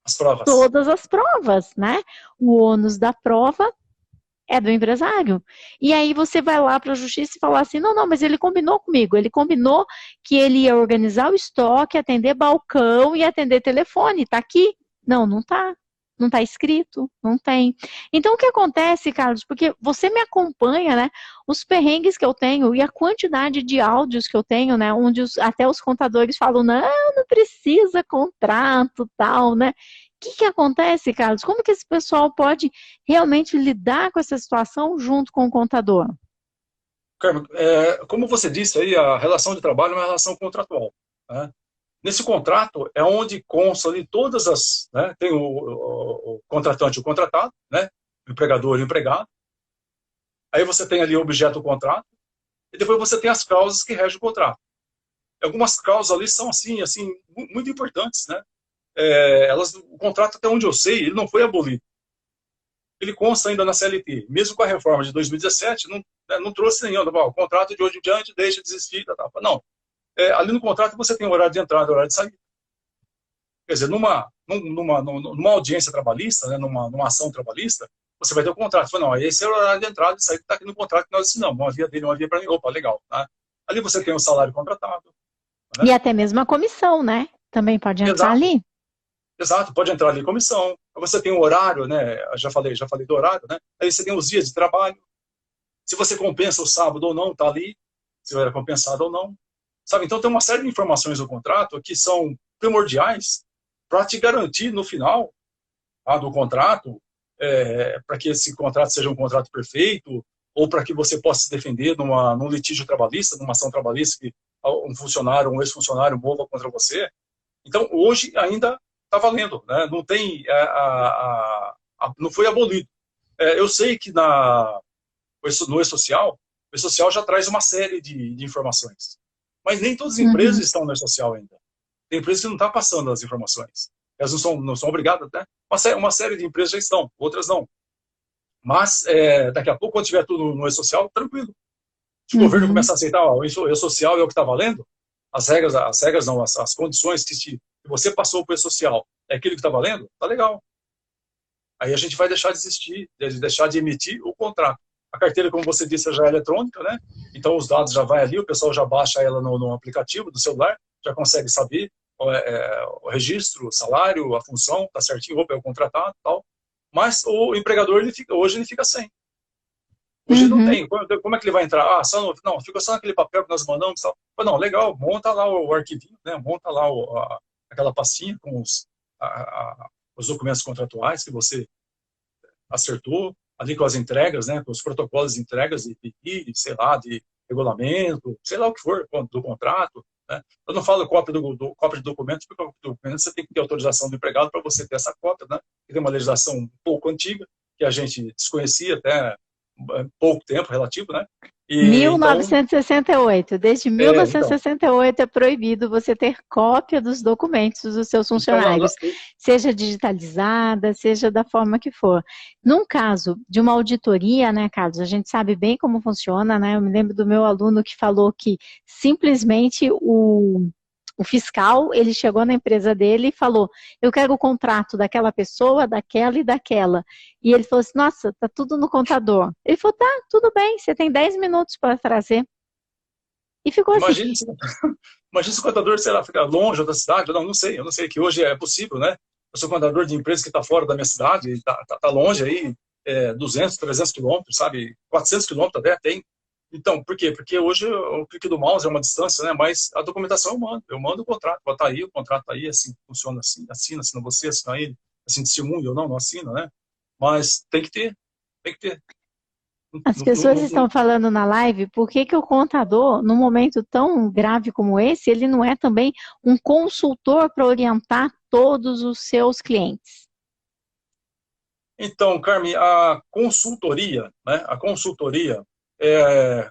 as provas. Todas as provas, né? O ônus da prova é do empresário. E aí você vai lá para a justiça e falar assim, não, mas ele combinou comigo, ele combinou que ele ia organizar o estoque, atender balcão e atender telefone, tá aqui? Não, não tá. Não está escrito, não tem. Então, o que acontece, Carlos, porque você me acompanha, né, os perrengues que eu tenho e a quantidade de áudios que eu tenho, né, onde até os contadores falam, não precisa contrato, tal, né. O que acontece, Carlos? Como que esse pessoal pode realmente lidar com essa situação junto com o contador? Carmen, como você disse aí, a relação de trabalho é uma relação contratual, né? Nesse contrato é onde consta ali todas as, né, tem o contratante e o contratado, né, o empregador e o empregado. Aí você tem ali o objeto do contrato e depois você tem as cláusulas que regem o contrato. Algumas cláusulas ali são assim muito importantes, né? O contrato, até onde eu sei, ele não foi abolido. Ele consta ainda na CLT, mesmo com a reforma de 2017, não trouxe nenhum, o contrato de hoje em diante deixa de existir, não. Ali no contrato você tem horário de entrada e horário de saída. Quer dizer, numa audiência trabalhista, né, numa ação trabalhista, você vai ter o contrato. Fala, não, esse é o horário de entrada e saída que está aqui no contrato que nós assinamos. Uma via dele, uma via para mim. Opa, legal. Né? Ali você tem o salário contratado. Né? E até mesmo a comissão, né? Também pode entrar ali. Exato, pode entrar ali comissão. Você tem o horário, né? Já falei do horário, né? Aí você tem os dias de trabalho. Se você compensa o sábado ou não, está ali. Se era compensado ou não. Sabe? Então tem uma série de informações no contrato que são primordiais para te garantir no final do contrato, para que esse contrato seja um contrato perfeito, ou para que você possa se defender num litígio trabalhista, numa ação trabalhista que um funcionário, um ex-funcionário mova contra você. Então, hoje ainda está valendo, né? Não tem, não foi abolido. Eu sei que no E-Social, o E-Social já traz uma série de informações, mas nem todas as empresas estão no E-Social ainda. Tem empresas que não estão passando as informações. Elas não são obrigadas, né? Uma série de empresas já estão, outras não. Mas, daqui a pouco, quando tiver tudo no E-Social, tranquilo. Se o governo começar a aceitar, o E-Social é o que está valendo, as regras não, as condições que você passou para o E-Social é aquilo que está valendo, tá legal. Aí a gente vai deixar de existir, deixar de emitir o contrato. A carteira, como você disse, já é eletrônica, né? Então os dados já vai ali, o pessoal já baixa ela no aplicativo do celular, já consegue saber o registro, o salário, a função, tá certinho, opa, é o contratado e tal. Mas o empregador, hoje ele fica sem. Hoje não tem. Como é que ele vai entrar? Não, fica só naquele papel que nós mandamos. Tal. Não, legal, monta lá o arquivinho, né? Monta lá aquela pastinha com os documentos contratuais que você acertou, ali com as entregas, né? Com os protocolos de entregas de pedido, sei lá, de regulamento, sei lá o que for, do contrato. Né? Eu não falo cópia de documentos, porque cópia de documentos você tem que ter autorização do empregado para você ter essa cópia, né? Tem uma legislação um pouco antiga, que a gente desconhecia até pouco tempo relativo, né? 1968. Desde 1968 é proibido você ter cópia dos documentos dos seus funcionários, seja digitalizada, seja da forma que for. Num caso de uma auditoria, né, Carlos, a gente sabe bem como funciona, né? Eu me lembro do meu aluno que falou que simplesmente o fiscal, ele chegou na empresa dele e falou, eu quero o contrato daquela pessoa, daquela e daquela. E ele falou assim, nossa, tá tudo no contador. Ele falou, tá, tudo bem, você tem 10 minutos para trazer. E ficou imagine assim. Imagina se o contador, sei lá, fica longe da cidade, eu não sei, que hoje é possível, né? Eu sou contador de empresa que está fora da minha cidade, tá longe aí, 200, 300 quilômetros, sabe? 400 quilômetros até tem. Então, por quê? Porque hoje o clique do mouse é uma distância, né? Mas a documentação eu mando o contrato, tá aí, o contrato tá aí, assim, funciona assim, assina você, assina ele, assim, testemunho ou não assina, né? Mas tem que ter. As pessoas estão falando na live por que que o contador, num momento tão grave como esse, ele não é também um consultor para orientar todos os seus clientes? Então, Carmen, né, a consultoria,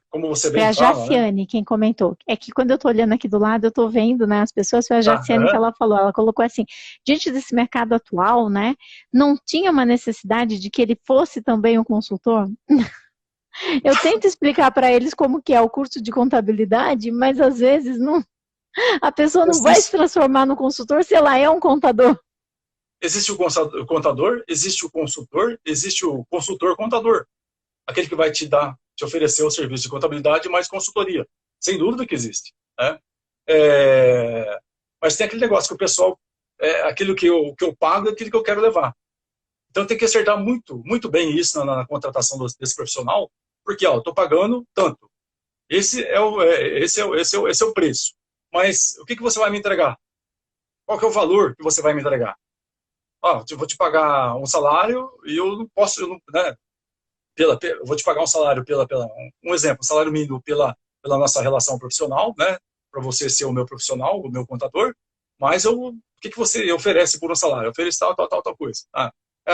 como você Foi bem a fala, né? Jaciane quem comentou. É que quando eu estou olhando aqui do lado, eu estou vendo, né, as pessoas, foi a Jaciane que Aham. ela falou. Ela colocou assim, diante desse mercado atual, né, não tinha uma necessidade de que ele fosse também um consultor? Eu tento explicar para eles como que é o curso de contabilidade, mas às vezes não, a pessoa não vai se Existe, transformar no consultor se ela é um contador. existe o contador, existe o consultor, existe o consultor contador, aquele que vai te oferecer o serviço de contabilidade mais consultoria. Sem dúvida que existe, né? É, mas tem aquele negócio que o pessoal, aquilo que eu pago é aquilo que eu quero levar. Então tem que acertar muito, muito bem isso na contratação desse profissional, porque ó, eu estou pagando tanto. Esse é o preço. Mas o que você vai me entregar? Qual que é o valor que você vai me entregar? Ah, eu vou te pagar um salário e eu não posso, eu não, né, eu vou te pagar um salário um exemplo, um salário mínimo pela nossa relação profissional, né, para você ser o meu profissional, o meu contador, mas o que você oferece por um salário? Eu ofereço tal coisa.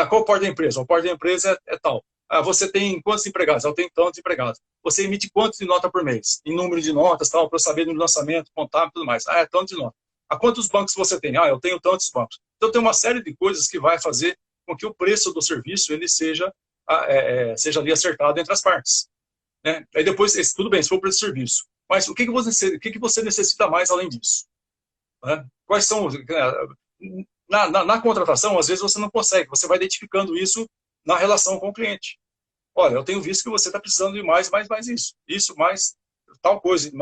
Qual o porte da empresa? O porte da empresa é tal. Você tem quantos empregados? Eu tenho tantos empregados. Você emite quantos de nota por mês? Em número de notas, tal, para eu saber no lançamento, contábil e tudo mais. É tanto de nota. Quantos bancos você tem? Eu tenho tantos bancos. Então tem uma série de coisas que vai fazer com que o preço do serviço ele seja ali acertado entre as partes. Né? Aí depois, tudo bem, se for o preço do serviço. Mas o que você necessita mais além disso? Né? Quais são... Na contratação, às vezes você não consegue, você vai identificando isso na relação com o cliente. Olha, eu tenho visto que você está precisando de mais isso, mais tal coisa que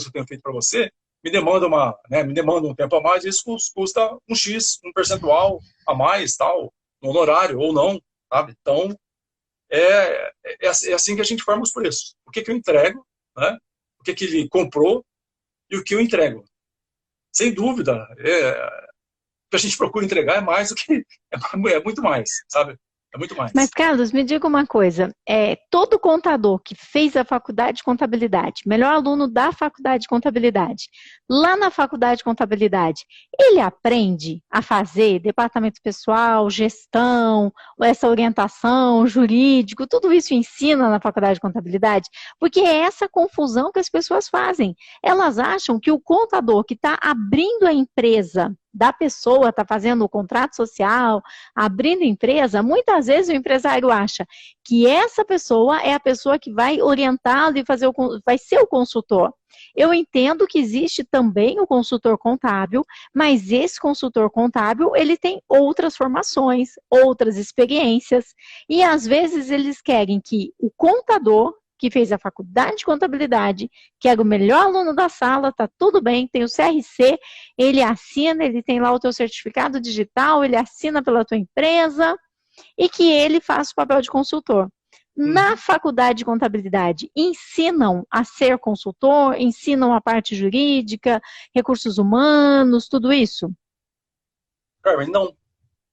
eu tenho feito para você, me demanda um tempo a mais, isso custa um X, um percentual a mais, tal, no honorário ou não, sabe? Então, é assim que a gente forma os preços. O que eu entrego, né? O que ele comprou e o que eu entrego. Sem dúvida, o que a gente procura entregar é mais do que... É muito mais, sabe? É muito Mas, mais. Carlos, me diga uma coisa: todo contador que fez a faculdade de contabilidade, melhor aluno da faculdade de contabilidade, lá na faculdade de contabilidade, ele aprende a fazer departamento pessoal, gestão, essa orientação, jurídico, tudo isso ensina na faculdade de contabilidade? Porque é essa confusão que as pessoas fazem. Elas acham que o contador que está abrindo a empresa da pessoa, está fazendo o contrato social, abrindo empresa, muitas vezes o empresário acha que essa pessoa é a pessoa que vai orientá-lo e vai ser o consultor. Eu entendo que existe também o consultor contábil, mas esse consultor contábil, ele tem outras formações, outras experiências, e às vezes eles querem que o contador que fez a faculdade de contabilidade, que era o melhor aluno da sala, tá tudo bem, tem o CRC, ele assina, ele tem lá o teu certificado digital, ele assina pela tua empresa, e que ele faça o papel de consultor. Na Uhum. faculdade de contabilidade, ensinam a ser consultor, ensinam a parte jurídica, recursos humanos, tudo isso? Carmen, não,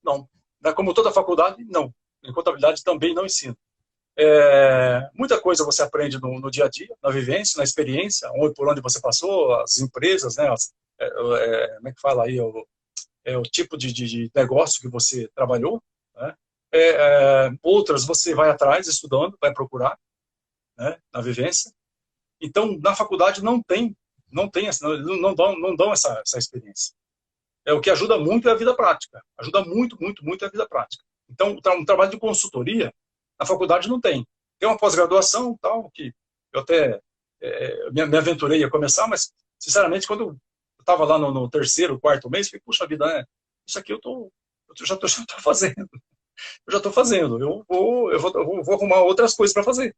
não. Como toda faculdade, não. Em contabilidade também não ensino. Muita coisa você aprende no dia a dia, na vivência, na experiência, por onde você passou, as empresas, né? Como é que fala aí? O tipo de negócio que você trabalhou, né? Outras você vai atrás, estudando, vai procurar, né? Na vivência. Então, na faculdade não dão essa experiência. O que ajuda muito é a vida prática. Ajuda muito, muito, muito a vida prática. Então, um trabalho de consultoria, na faculdade não tem. Tem uma pós-graduação, tal, que eu até me aventurei a começar, mas, sinceramente, quando eu estava lá no terceiro, quarto mês, falei, puxa vida, né? Isso aqui já estou fazendo. Eu já estou fazendo. Eu vou arrumar outras coisas para fazer.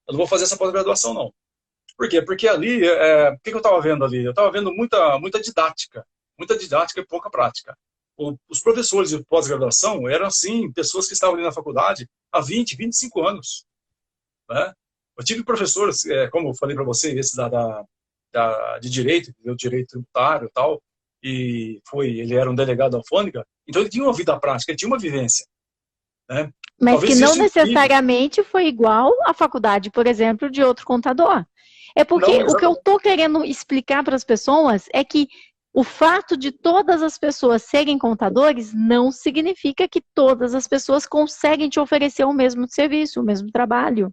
Eu não vou fazer essa pós-graduação, não. Por quê? Porque ali, o que eu estava vendo ali? Eu estava vendo muita didática e pouca prática. Os professores de pós-graduação eram, sim, pessoas que estavam ali na faculdade há 20, 25 anos. Né? Eu tive professores, como eu falei para você, esse de direito, que deu direito tributário e tal, ele era um delegado da alfândega, então ele tinha uma vida prática, ele tinha uma vivência. né? Mas que Talvez não isso implique. necessariamente foi igual à faculdade, por exemplo, de outro contador. É Não, porque o que eu exatamente. estou querendo explicar para as pessoas é que o fato de todas as pessoas serem contadores não significa que todas as pessoas conseguem te oferecer o mesmo serviço, o mesmo trabalho.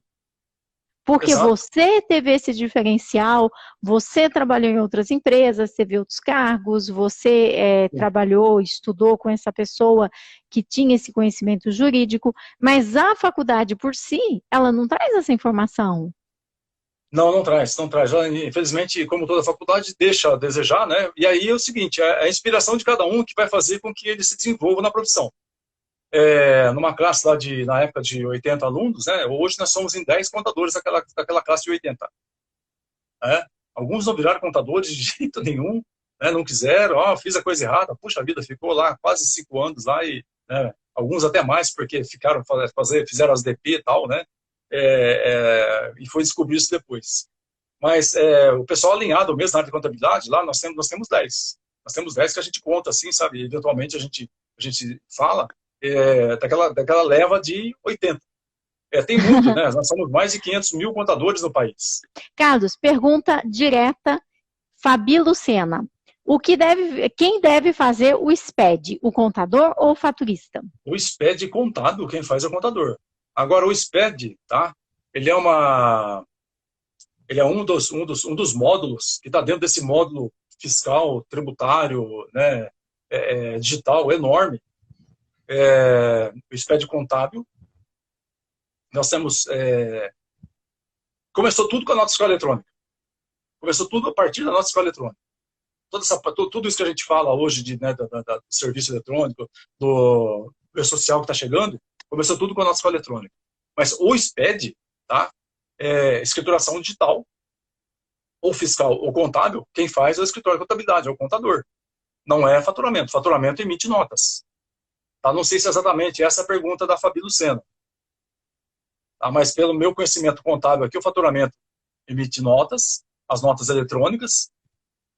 Porque Exato. você teve esse diferencial, você trabalhou em outras empresas, teve outros cargos, você trabalhou, estudou com essa pessoa que tinha esse conhecimento jurídico, mas a faculdade por si, ela não traz essa informação. Não, não traz, não traz. Infelizmente, como toda faculdade, deixa a desejar, né? E aí é o seguinte, é a inspiração de cada um que vai fazer com que ele se desenvolva na profissão. Numa classe lá na época de 80 alunos, né? Hoje nós somos em 10 contadores daquela classe de 80. Né? Alguns não viraram contadores de jeito nenhum, né? Não quiseram, fiz a coisa errada, puxa vida, ficou lá quase 5 anos lá e, né? Alguns até mais, porque fizeram as DP e tal, né? E foi descobrir isso depois. Mas o pessoal alinhado mesmo na área de contabilidade, lá nós temos 10. Nós temos 10 que a gente conta assim, sabe? Eventualmente a gente fala daquela leva de 80. Tem muito, né? Nós somos mais de 500 mil contadores no país. Carlos, pergunta direta, Fabi Lucena. Quem deve fazer o SPED, o contador ou o faturista? O SPED contábil, quem faz é o contador. Agora, o SPED, tá? Ele é um dos módulos que está dentro desse módulo fiscal, tributário, né? Digital, enorme. O SPED contábil. Nós temos... começou tudo com a nota fiscal eletrônica. Começou tudo a partir da nota fiscal eletrônica. Tudo isso que a gente fala hoje né, do serviço eletrônico, do social que está chegando, começou tudo com a nota fiscal eletrônica. Mas o SPED, tá? Escrituração digital, ou fiscal ou contábil, quem faz é o escritório de contabilidade, é o contador. Não é faturamento. Faturamento emite notas. Tá? Não sei se é exatamente essa a pergunta da Fabi Lucena. Tá? Mas pelo meu conhecimento contábil aqui, o faturamento emite notas, as notas eletrônicas,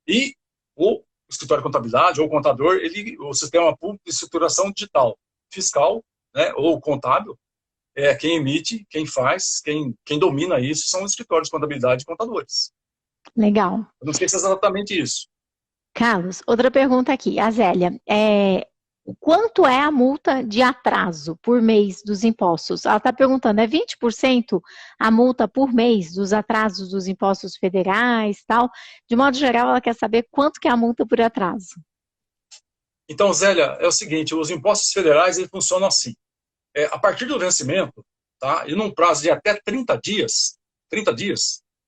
e o escritório de contabilidade ou o contador, o sistema público de escrituração digital, fiscal, né, ou contábil, quem emite, quem faz, quem domina isso são os escritórios de contabilidade e contadores. Legal. Eu não sei se é exatamente isso. Carlos, outra pergunta aqui. A Zélia, quanto é a multa de atraso por mês dos impostos? Ela está perguntando, é 20% a multa por mês dos atrasos dos impostos federais, tal? De modo geral, ela quer saber quanto que é a multa por atraso. Então, Zélia, é o seguinte, os impostos federais eles funcionam assim. A partir do vencimento, tá? E num prazo de até 30 dias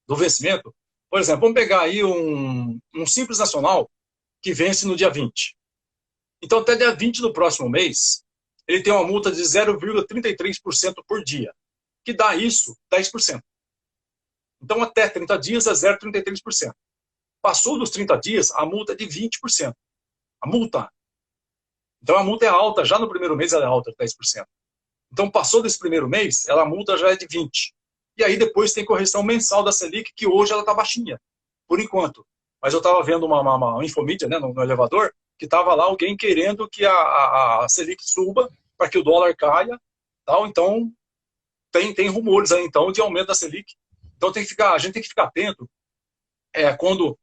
do vencimento, por exemplo, vamos pegar aí um Simples Nacional que vence no dia 20. Então, até dia 20 do próximo mês, ele tem uma multa de 0,33% por dia, que dá isso, 10%. Então, até 30 dias é 0,33%. Passou dos 30 dias, a multa é de 20%. A multa. Então, a multa é alta, já no primeiro mês ela é alta, 10%. Então, passou desse primeiro mês, a multa já é de 20%. E aí depois tem correção mensal da Selic, que hoje ela está baixinha, por enquanto. Mas eu estava vendo uma infomídia, né, no elevador, que estava lá alguém querendo que a Selic suba para que o dólar caia. Tal. Então, tem rumores aí, então, de aumento da Selic. Então, a gente tem que ficar atento quando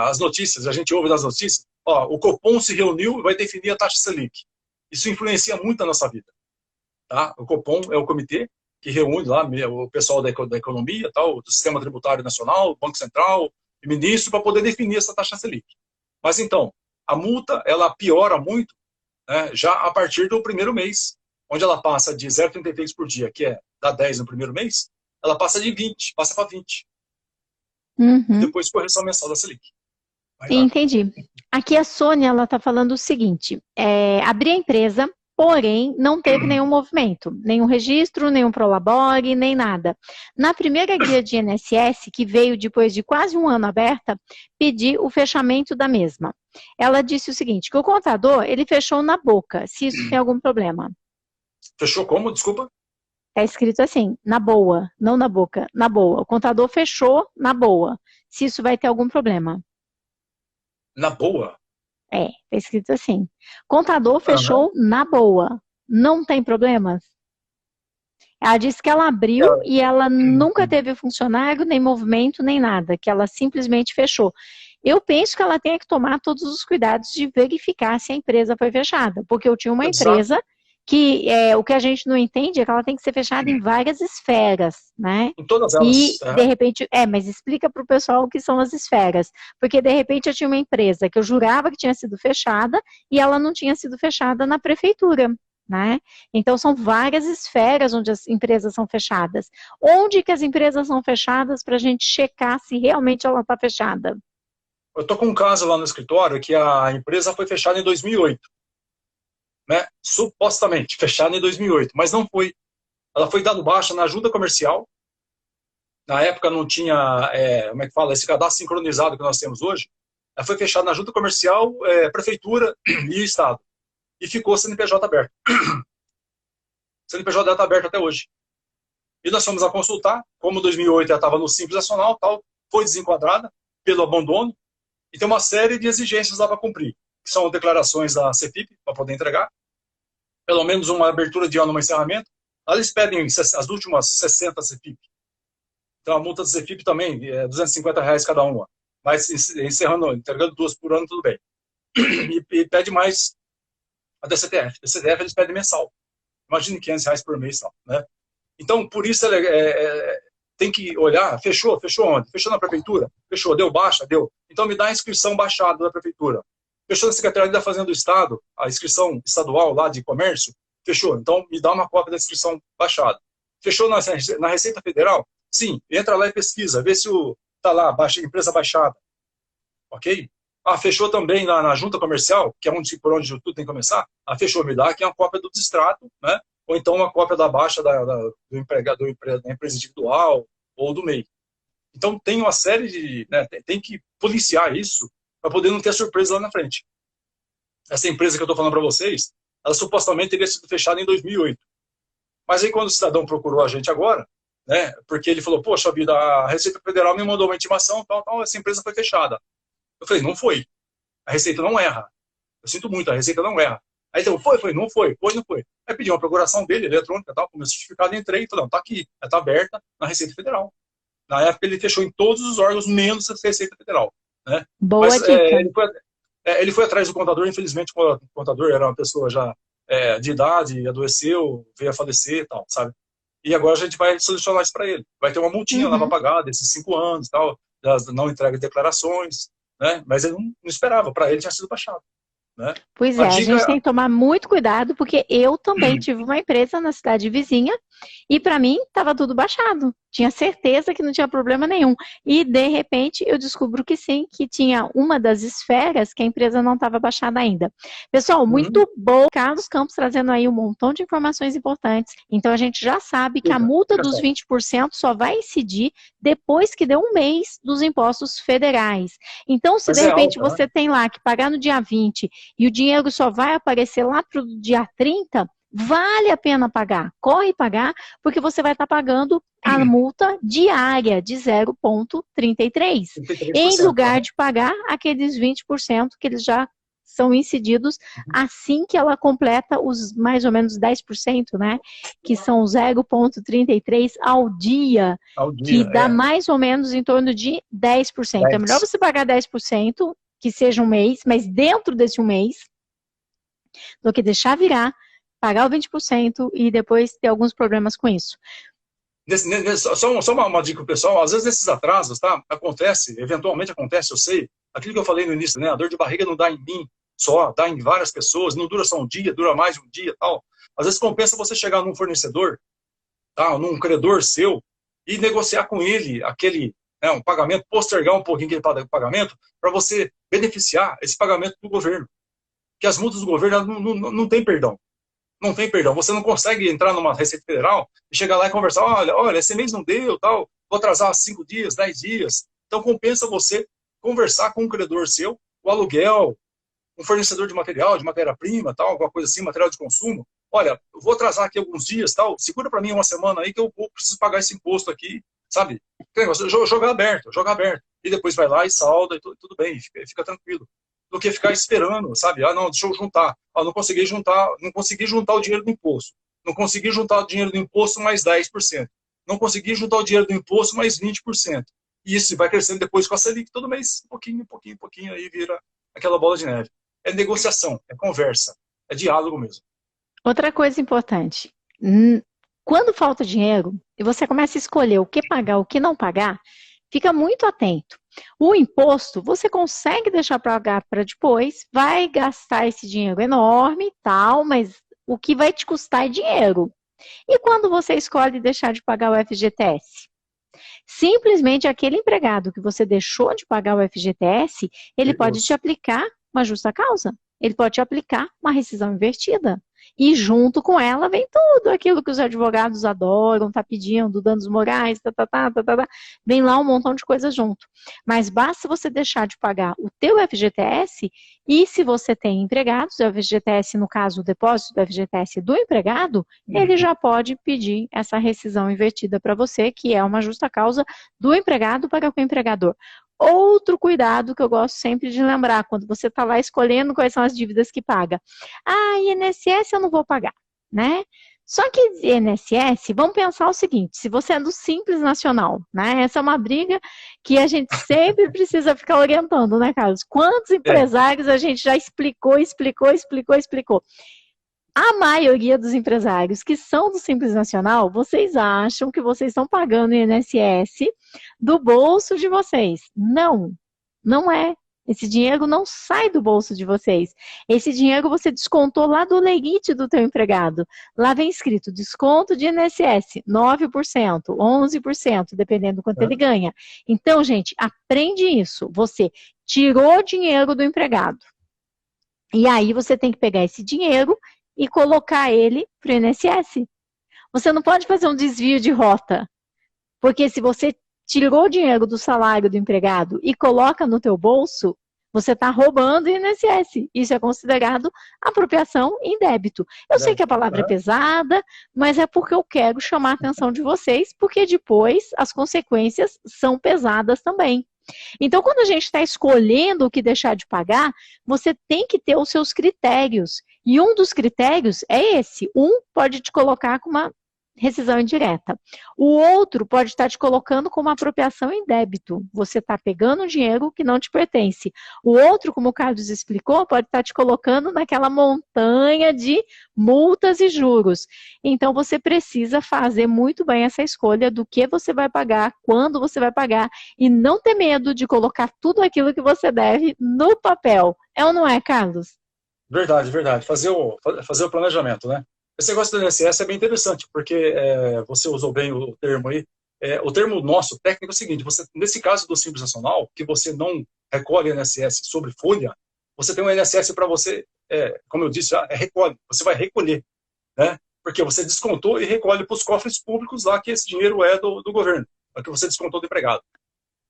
as notícias, a gente ouve das notícias, o Copom se reuniu e vai definir a taxa Selic. Isso influencia muito a nossa vida. Tá? O Copom é o comitê que reúne lá o pessoal da economia, tal, do Sistema Tributário Nacional, Banco Central e ministro para poder definir essa taxa Selic. Mas então, a multa ela piora muito, né, já a partir do primeiro mês, onde ela passa de 0,33 por dia, que dá 10 no primeiro mês, ela passa de 20, passa para 20. Uhum. E depois correção mensal da Selic. Entendi. Aqui a Sônia, ela está falando o seguinte, abri a empresa, porém não teve nenhum movimento, nenhum registro, nenhum prolabore, nem nada. Na primeira guia de INSS, que veio depois de quase um ano aberta, pedi o fechamento da mesma. Ela disse o seguinte, que o contador, ele fechou na boca, se isso tem algum problema. Fechou como? Desculpa. Está escrito assim, na boa, não na boca, na boa. O contador fechou na boa, se isso vai ter algum problema. Na boa? Está escrito assim. Contador fechou na boa. não tem problemas? Ela disse que ela abriu e ela nunca teve funcionário, nem movimento, nem nada, que ela simplesmente fechou. Eu penso que ela tenha que tomar todos os cuidados de verificar se a empresa foi fechada, porque eu tinha uma empresa que o que a gente não entende é que ela tem que ser fechada em várias esferas, né? Em todas E, elas. de repente, mas explica para o pessoal o que são as esferas, porque, de repente, eu tinha uma empresa que eu jurava que tinha sido fechada e ela não tinha sido fechada na prefeitura, né? Então, são várias esferas onde as empresas são fechadas. Onde que as empresas são fechadas para a gente checar se realmente ela está fechada? Eu estou com um caso lá no escritório que a empresa foi fechada em 2008, né? Supostamente, fechada em 2008, mas não foi. Ela foi dada baixa na junta comercial. Na época não tinha, como é que fala, esse cadastro sincronizado que nós temos hoje. Ela foi fechada na junta comercial, prefeitura e estado. E ficou CNPJ aberto. CNPJ está aberto até hoje. E nós fomos a consultar, como 2008 ela estava no Simples Nacional, tal, foi desenquadrada pelo abandono, e tem uma série de exigências lá para cumprir, que são declarações da CEFIP, para poder entregar, pelo menos uma abertura de ano, um encerramento. Eles pedem as últimas 60 CEFIP. Então a multa da CEFIP também é R$ 250 cada uma. Mas encerrando, entregando 2 por ano, tudo bem. E pede mais a DCTF. A DCTF eles pedem mensal. Imagine R$ 500 por mês, né? Então, por isso tem que olhar, fechou onde? Fechou na prefeitura? Fechou, deu baixa? Deu. Então me dá a inscrição baixada da prefeitura. Fechou na Secretaria da Fazenda do Estado, a inscrição estadual lá de comércio? Fechou. Então me dá uma cópia da inscrição baixada. Fechou na Receita Federal? Sim, entra lá e pesquisa, vê se está lá, empresa baixada. Ok? Fechou também na junta comercial, que é por onde tudo tem que começar? Fechou, me dá aqui uma cópia do distrato, né? Ou então uma cópia da baixa do empregado da empresa individual ou do MEI. Então tem uma série de, né, tem que policiar isso para poder não ter surpresa lá na frente. Essa empresa que eu estou falando para vocês, ela supostamente teria sido fechada em 2008. Mas aí quando o cidadão procurou a gente agora, né, porque ele falou, poxa vida, a Receita Federal me mandou uma intimação, tal, essa empresa foi fechada. Eu falei, não foi. A Receita não erra. Eu sinto muito, a Receita não erra. Aí então, não foi. Aí pedi uma procuração dele, eletrônica, tal, com meu certificado, entrei e falei, não, tá aqui, está aberta na Receita Federal. Na época ele fechou em todos os órgãos, menos a Receita Federal. Né? Boa dica. Ele foi atrás do contador, infelizmente o contador era uma pessoa já de idade, adoeceu, veio a falecer e tal, sabe? E agora a gente vai solucionar isso para ele. Vai ter uma multinha lá para pagar, desses 5 anos, tal, das não entrega de declarações, né? Mas ele não esperava, para ele tinha sido baixado. Né? Pois é, a gente tem que tomar muito cuidado, porque eu também tive uma empresa na cidade vizinha e para mim estava tudo baixado. Tinha certeza que não tinha problema nenhum. E de repente eu descubro que sim, que tinha uma das esferas que a empresa não estava baixada ainda. Pessoal, muito bom. Carlos Campos trazendo aí um montão de informações importantes. Então a gente já sabe que a multa dos 20% só vai incidir depois que deu um mês dos impostos federais. Então, se de repente você tem lá que pagar no dia 20 e o dinheiro só vai aparecer lá para o dia 30, vale a pena pagar. Corre pagar, porque você vai estar pagando a multa diária de 0,33, em lugar de pagar aqueles 20% que eles já são incididos assim que ela completa os mais ou menos 10%, né? Que são 0,33 ao dia, que dá mais ou menos em torno de 10%. É melhor você pagar 10%, que seja um mês, mas dentro desse um mês, do que deixar virar, pagar o 20% e depois ter alguns problemas com isso. Só uma dica pessoal, às vezes esses atrasos, tá? Eventualmente acontece, eu sei, aquilo que eu falei no início, né? A dor de barriga não dá em mim só, dá em várias pessoas, não dura só um dia, dura mais de um dia, tal. Às vezes compensa você chegar num fornecedor, tá? Num credor seu, e negociar com ele um pagamento, postergar um pouquinho aquele pagamento, para você beneficiar esse pagamento do governo. Que as multas do governo não tem perdão. Não tem perdão. Você não consegue entrar numa Receita Federal e chegar lá e conversar, olha, esse mês não deu, tal, vou atrasar 5 dias, 10 dias. Então compensa você conversar com um credor seu, o aluguel, um fornecedor de material, de matéria-prima, tal, alguma coisa assim, material de consumo. Olha, eu vou atrasar aqui alguns dias, tal, segura para mim uma semana aí que eu preciso pagar esse imposto aqui, sabe? Jogar aberto. E depois vai lá e salda e tudo bem, fica tranquilo. do que ficar esperando, sabe? Ah, não, deixa eu juntar. Ah, não consegui juntar o dinheiro do imposto. Não consegui juntar o dinheiro do imposto mais 10%. Não consegui juntar o dinheiro do imposto mais 20%. E isso vai crescendo depois com a Selic todo mês, um pouquinho, aí vira aquela bola de neve. É negociação, é conversa, é diálogo mesmo. Outra coisa importante, quando falta dinheiro e você começa a escolher o que pagar, o que não pagar, fica muito atento. O imposto, você consegue deixar para pagar para depois, vai gastar esse dinheiro enorme e tal, mas o que vai te custar é dinheiro. E quando você escolhe deixar de pagar o FGTS? Simplesmente aquele empregado que você deixou de pagar o FGTS, ele pode te aplicar uma justa causa. Ele pode te aplicar uma rescisão invertida. E junto com ela vem tudo aquilo que os advogados adoram, tá pedindo, danos morais, vem lá um montão de coisas junto. Mas basta você deixar de pagar o teu FGTS e se você tem empregados, o FGTS, no caso, o depósito do FGTS do empregado, ele já pode pedir essa rescisão invertida para você, que é uma justa causa do empregado para com o empregador. Outro cuidado que eu gosto sempre de lembrar, quando você está lá escolhendo quais são as dívidas que paga. Ah, INSS eu não vou pagar, né? Só que INSS, vamos pensar o seguinte, se você é do Simples Nacional, né? Essa é uma briga que a gente sempre precisa ficar orientando, né, Carlos? Quantos empresários a gente já explicou. A maioria dos empresários que são do Simples Nacional, vocês acham que vocês estão pagando INSS do bolso de vocês. Não, não é. Esse dinheiro não sai do bolso de vocês. Esse dinheiro você descontou lá do limite do teu empregado. Lá vem escrito desconto de INSS, 9%, 11%, dependendo do quanto ele ganha. Então, gente, aprende isso. Você tirou dinheiro do empregado. E aí você tem que pegar esse dinheiro e colocar ele para o INSS. Você não pode fazer um desvio de rota, porque se você tirou o dinheiro do salário do empregado e coloca no teu bolso, você está roubando o INSS. Isso é considerado apropriação em débito. Eu sei que a palavra é pesada, mas é porque eu quero chamar a atenção de vocês, porque depois as consequências são pesadas também. Então, quando a gente está escolhendo o que deixar de pagar, você tem que ter os seus critérios. E um dos critérios é esse. Um pode te colocar com uma rescisão indireta. O outro pode estar te colocando com uma apropriação em débito. Você está pegando um dinheiro que não te pertence. O outro, como o Carlos explicou, pode estar te colocando naquela montanha de multas e juros. Então, você precisa fazer muito bem essa escolha do que você vai pagar, quando você vai pagar, e não ter medo de colocar tudo aquilo que você deve no papel. É ou não é, Carlos? Verdade, verdade. Fazer o planejamento, né? Esse negócio do INSS é bem interessante, porque você usou bem o termo aí. O termo nosso técnico é o seguinte: você, nesse caso do Simples Nacional, que você não recolhe INSS sobre folha, você tem um INSS para você, como eu disse, recolhe. Você vai recolher, né? Porque você descontou e recolhe para os cofres públicos lá, que esse dinheiro é do governo, é que você descontou do empregado.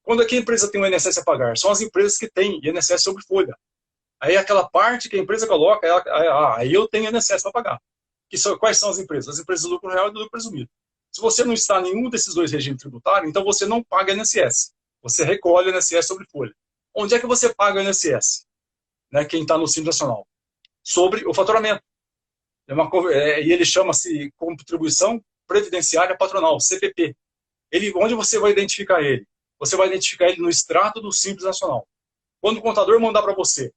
Quando é que a empresa tem um INSS a pagar? São as empresas que têm INSS sobre folha. Aí aquela parte que a empresa coloca, aí eu tenho INSS para pagar. Quais são as empresas? As empresas do lucro real e do lucro presumido. Se você não está em nenhum desses dois regimes tributários, então você não paga INSS. Você recolhe o INSS sobre folha. Onde é que você paga o INSS? Né, quem está no Simples Nacional? Sobre o faturamento. E ele chama-se Contribuição Previdenciária Patronal, CPP. Onde você vai identificar ele? Você vai identificar ele no extrato do Simples Nacional. Quando o contador mandar para você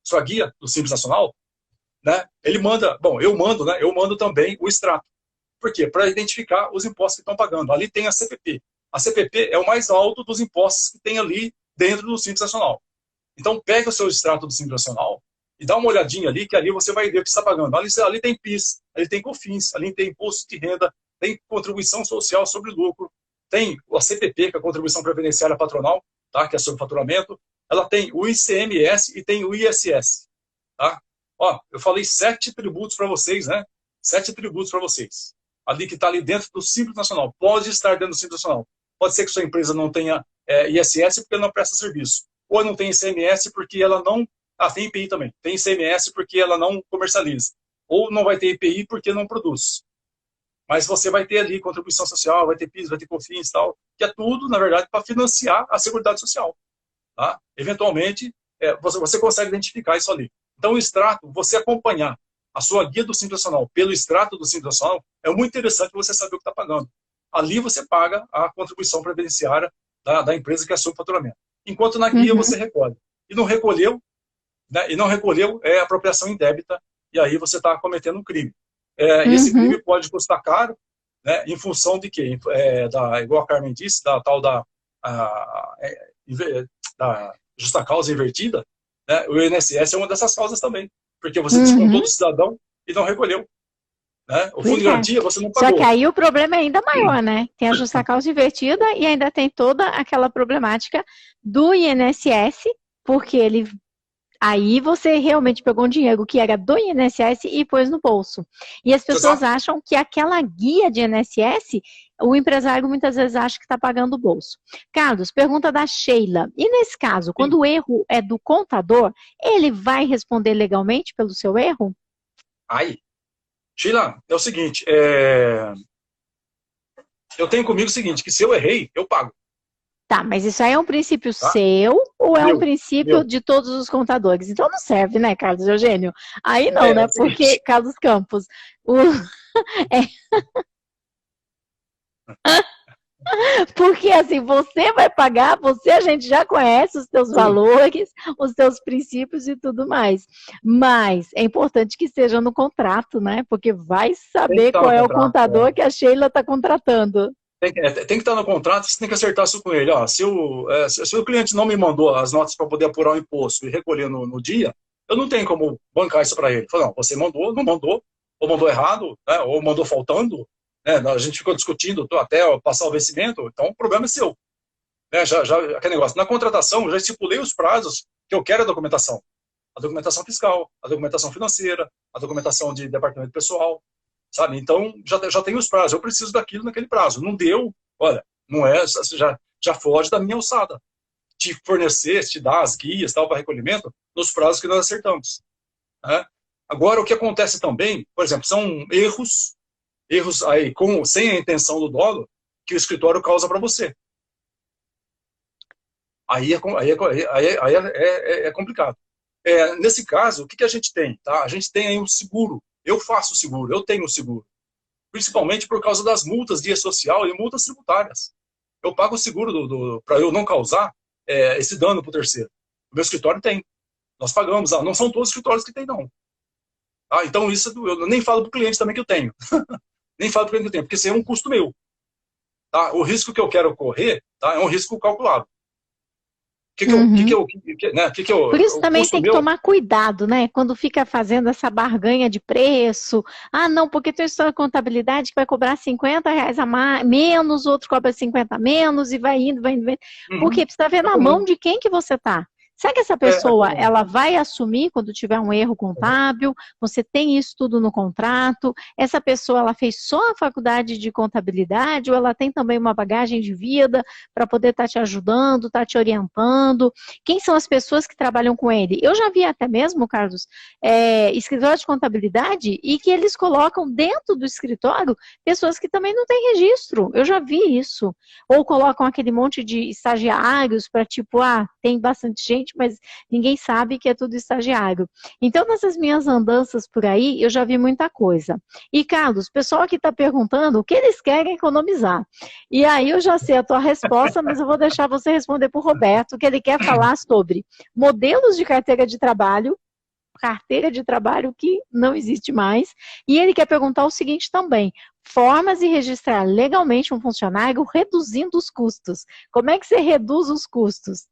sua guia do Simples Nacional, né, ele manda, eu mando também o extrato. Por quê? Para identificar os impostos que estão pagando. Ali tem a CPP. A CPP é o mais alto dos impostos que tem ali dentro do Simples Nacional. Então, pega o seu extrato do Simples Nacional e dá uma olhadinha ali, que ali você vai ver o que está pagando. Ali tem PIS, ali tem COFINS, ali tem imposto de renda, tem contribuição social sobre lucro, tem a CPP, que é a Contribuição Previdenciária Patronal, tá, que é sobre faturamento. Ela tem o ICMS e tem o ISS. Tá? Ó, eu falei 7 tributos para vocês, né? 7 tributos para vocês. Ali que está ali dentro do Simples Nacional. Pode estar dentro do Simples Nacional. Pode ser que sua empresa não tenha ISS porque ela não presta serviço. Ou não tem ICMS porque ela não... tem IPI também. Tem ICMS porque ela não comercializa. Ou não vai ter IPI porque não produz. Mas você vai ter ali contribuição social, vai ter PIS, vai ter COFINS e tal, que é tudo, na verdade, para financiar a Seguridade Social. tá? Eventualmente, você consegue identificar isso ali. Então, o extrato, você acompanhar a sua guia do Simples Nacional pelo extrato do Simples Nacional, é muito interessante você saber o que está pagando. Ali você paga a contribuição previdenciária da empresa que assume o faturamento. Enquanto na guia você recolhe. E não recolheu, né, é apropriação indébita, e aí você está cometendo um crime. E esse crime pode custar caro, né, em função de quê? Igual a Carmen disse, da tal da justa causa invertida, né, o INSS é uma dessas causas também, porque você descontou do cidadão e não recolheu. Né? O fundo de garantia você não pagou. Só que aí o problema é ainda maior, né? Tem a justa causa invertida e ainda tem toda aquela problemática do INSS, porque aí você realmente pegou um dinheiro que era do INSS e pôs no bolso. E as pessoas acham que aquela guia de INSS, o empresário muitas vezes acha que está pagando o bolso. Carlos, pergunta da Sheila. E nesse caso, quando o erro é do contador, ele vai responder legalmente pelo seu erro? Sheila, é o seguinte, eu tenho comigo o seguinte, que se eu errei, eu pago. Tá, mas isso aí é um princípio seu ou é um princípio de todos os contadores? Então não serve, né, Carlos Eugênio? Aí não, né? Porque, Carlos Campos, porque assim, você vai pagar, a gente já conhece os teus valores, os teus princípios e tudo mais. Mas é importante que seja no contrato, né? Porque vai saber qual é o contador que a Sheila está contratando. Tem que estar no contrato, você tem que acertar isso com ele. Ó, se o cliente não me mandou as notas para poder apurar o imposto e recolher no dia, eu não tenho como bancar isso para ele. Falei, não, você mandou, não mandou, ou mandou errado, né, ou mandou faltando. Né, a gente ficou discutindo até passar o vencimento, então o problema é seu. Né, aquele negócio. Na contratação, eu já estipulei os prazos que eu quero a documentação fiscal, a documentação financeira, a documentação de departamento pessoal. Sabe? Então, já tem os prazos. Eu preciso daquilo naquele prazo. Não deu, olha, não é, já foge da minha alçada. Te fornecer, te dar as guias para recolhimento nos prazos que nós acertamos. Né? Agora, o que acontece também, por exemplo, são erros aí sem a intenção do dolo que o escritório causa para você. Aí é complicado. Nesse caso, o que a gente tem? Tá? A gente tem aí um seguro. Eu faço seguro, eu tenho seguro. Principalmente por causa das multas de social e multas tributárias. Eu pago o seguro para eu não causar esse dano para o terceiro. O meu escritório tem. Nós pagamos. Não são todos os escritórios que tem, não. Então, isso eu nem falo para o cliente também que eu tenho. Nem falo para o cliente que eu tenho, porque isso é um custo meu. Tá? O risco que eu quero correr, tá, é um risco calculado. Por isso também tem que tomar cuidado, né? Quando fica fazendo essa barganha de preço. Não, porque tem uma contabilidade que vai cobrar R$50 a mais, menos, outro cobra 50 a menos, e vai indo. Porque precisa ver na mão de quem que você tá. Será que essa pessoa, ela vai assumir quando tiver um erro contábil? Você tem isso tudo no contrato? Essa pessoa, ela fez só a faculdade de contabilidade ou ela tem também uma bagagem de vida para poder estar te ajudando, estar te orientando? Quem são as pessoas que trabalham com ele? Eu já vi até mesmo, Carlos, escritório de contabilidade e que eles colocam dentro do escritório pessoas que também não têm registro. Eu já vi isso. Ou colocam aquele monte de estagiários para tipo, tem bastante gente, mas ninguém sabe que é tudo estagiário. Então, nessas minhas andanças por aí, eu já vi muita coisa. E, Carlos, o pessoal aqui está perguntando o que eles querem economizar. E aí eu já sei a tua resposta, mas eu vou deixar você responder para o Roberto, que ele quer falar sobre modelos de carteira de trabalho que não existe mais, e ele quer perguntar o seguinte também: formas de registrar legalmente um funcionário reduzindo os custos. Como é que você reduz os custos?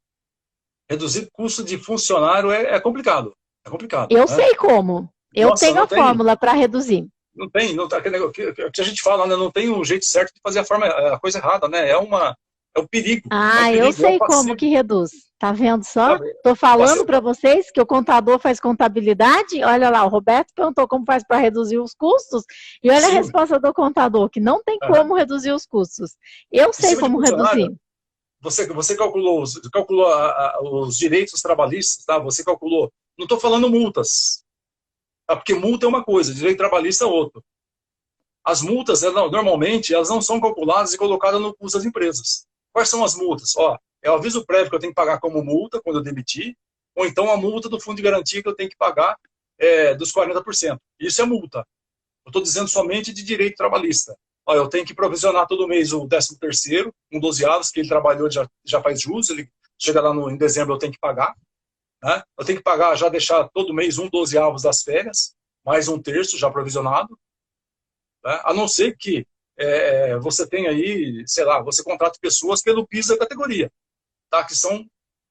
Reduzir custo de funcionário é complicado. É complicado. Eu sei como. Eu tenho a fórmula para reduzir. Não tem, o que a gente fala, né, não tem um jeito certo de fazer a coisa errada, né? É um perigo. Eu sei como que reduz. Tá vendo só? Tô falando para vocês que o contador faz contabilidade. Olha lá, o Roberto perguntou como faz para reduzir os custos. E olha a resposta do contador, que não tem como reduzir os custos. Eu sei como reduzir. Você calculou os direitos trabalhistas, tá? Você calculou. Não estou falando multas. Tá? Porque multa é uma coisa, direito trabalhista é outra. As multas, normalmente, elas não são calculadas e colocadas no custo das empresas. Quais são as multas? É o aviso prévio que eu tenho que pagar como multa quando eu demitir, ou então a multa do fundo de garantia que eu tenho que pagar dos 40%. Isso é multa. Eu estou dizendo somente de direito trabalhista. Ó, eu tenho que provisionar todo mês o 13º, um dozeavos, que ele trabalhou, já faz jus, ele chega lá em dezembro, eu tenho que pagar. Né? Eu tenho que pagar, já deixar todo mês um dozeavos das férias, mais um terço já provisionado. Né? A não ser que você tenha aí, sei lá, você contrata pessoas pelo PIS da categoria, tá? Que são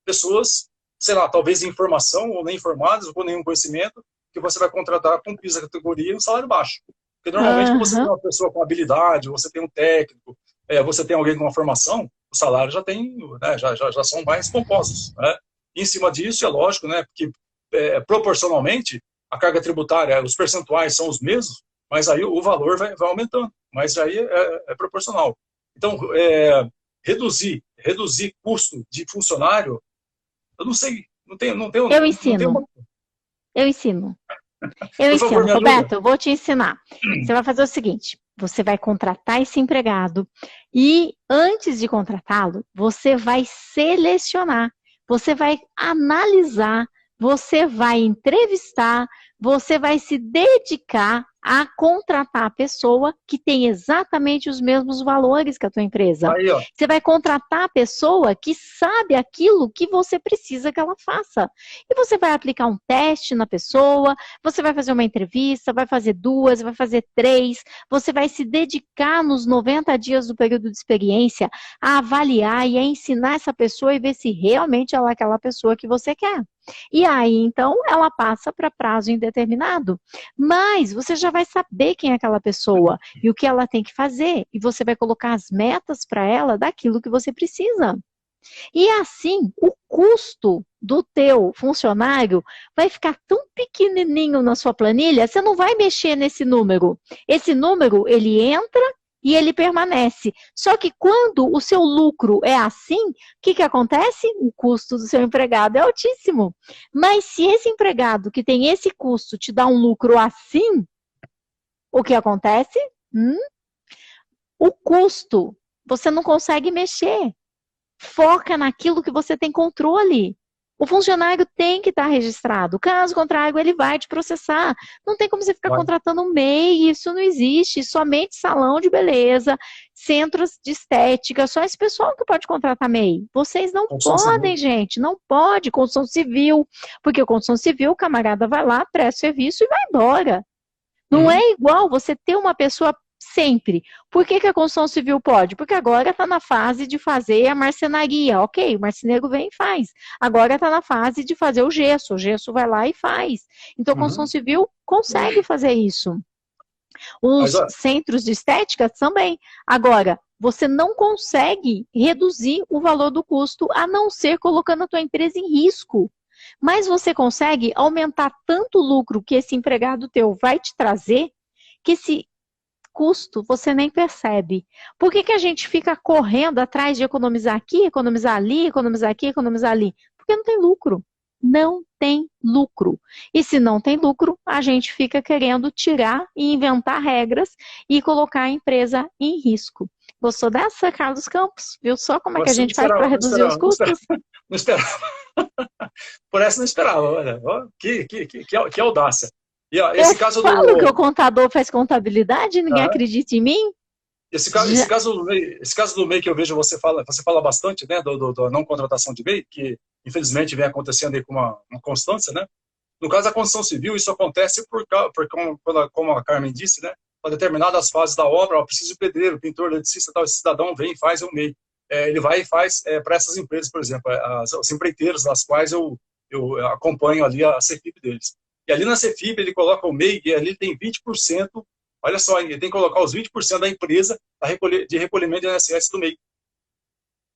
pessoas, sei lá, talvez em formação ou nem informadas, ou com nenhum conhecimento, que você vai contratar com PIS da categoria e um salário baixo. Porque normalmente quando você tem uma pessoa com habilidade, você tem um técnico, você tem alguém com uma formação, o salário já tem, né, já são mais pomposos. Né? E em cima disso, é lógico, né, porque proporcionalmente a carga tributária, os percentuais são os mesmos, mas aí o valor vai aumentando, mas aí é proporcional. Então, reduzir custo de funcionário, eu não sei, não tenho. Eu ensino. Eu ensino. Por favor, me ajuda. Roberto, eu vou te ensinar. Você vai fazer o seguinte, você vai contratar esse empregado e antes de contratá-lo, você vai selecionar, você vai analisar, você vai entrevistar, você vai se dedicar a contratar a pessoa que tem exatamente os mesmos valores que a tua empresa. Aí, ó. Você vai contratar a pessoa que sabe aquilo que você precisa que ela faça. E você vai aplicar um teste na pessoa, você vai fazer uma entrevista, vai fazer 2, vai fazer 3, você vai se dedicar nos 90 dias do período de experiência a avaliar e a ensinar essa pessoa e ver se realmente ela é aquela pessoa que você quer. E aí, então, ela passa para prazo indeterminado. Mas você já vai saber quem é aquela pessoa e o que ela tem que fazer. E você vai colocar as metas para ela daquilo que você precisa. E assim, o custo do teu funcionário vai ficar tão pequenininho na sua planilha, você não vai mexer nesse número. Esse número, ele entra e ele permanece. Só que quando o seu lucro é assim, o que acontece? O custo do seu empregado é altíssimo. Mas se esse empregado que tem esse custo te dá um lucro assim, o que acontece? O custo, você não consegue mexer. Foca naquilo que você tem controle. O funcionário tem que estar registrado. Caso contrário, ele vai te processar. Não tem como você ficar contratando um MEI, isso não existe. Somente salão de beleza, centros de estética, só esse pessoal que pode contratar MEI. Vocês não podem, gente, não pode. Construção civil, porque construção civil, o camarada vai lá, presta serviço e vai embora. Não é igual você ter uma pessoa sempre. Por que a construção civil pode? Porque agora está na fase de fazer a marcenaria. Ok, o marceneiro vem e faz. Agora está na fase de fazer o gesso vai lá e faz. Então, a construção civil consegue fazer isso. Os centros de estética também. Agora, você não consegue reduzir o valor do custo, a não ser colocando a tua empresa em risco. Mas você consegue aumentar tanto o lucro que esse empregado teu vai te trazer, que esse custo você nem percebe. Por que a gente fica correndo atrás de economizar aqui, economizar ali, economizar aqui, economizar ali? Porque não tem lucro. Não tem lucro. E se não tem lucro, a gente fica querendo tirar e inventar regras e colocar a empresa em risco. Gostou dessa, Carlos Campos? Viu só como é que a gente faz para reduzir os custos? Não esperava. Por essa não esperava. Olha, que audácia. E, ó, esse caso falo que o contador faz contabilidade, ninguém acredita em mim. Esse caso do MEI que eu vejo você fala bastante, né, da não contratação de MEI, que infelizmente vem acontecendo aí com uma constância, né? No caso da construção civil, isso acontece como a Carmen disse, né? Para determinadas fases da obra, precisa de pedreiro, pintor, eletricista, tal, esse cidadão vem e faz o MEI. Ele vai e faz para essas empresas, por exemplo, as empreiteiras das quais eu acompanho ali a CEFIP deles. E ali na CEFIP ele coloca o MEI e ali tem 20%, olha só, ele tem que colocar os 20% da empresa de recolhimento de INSS do MEI.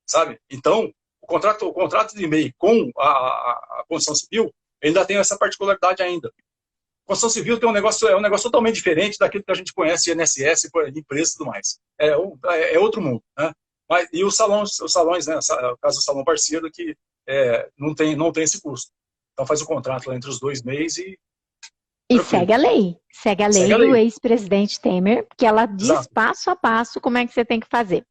Sabe? Então, o contrato de MEI com a construção civil ainda tem essa particularidade ainda. A construção civil tem é um negócio totalmente diferente daquilo que a gente conhece de INSS, empresa e tudo mais. É outro mundo, né? E os salões, né? O caso do salão parceiro, que não tem esse custo. Então faz o contrato lá entre os 2 meses e segue a lei. Segue a lei do ex-presidente Temer, que ela diz passo a passo como é que você tem que fazer.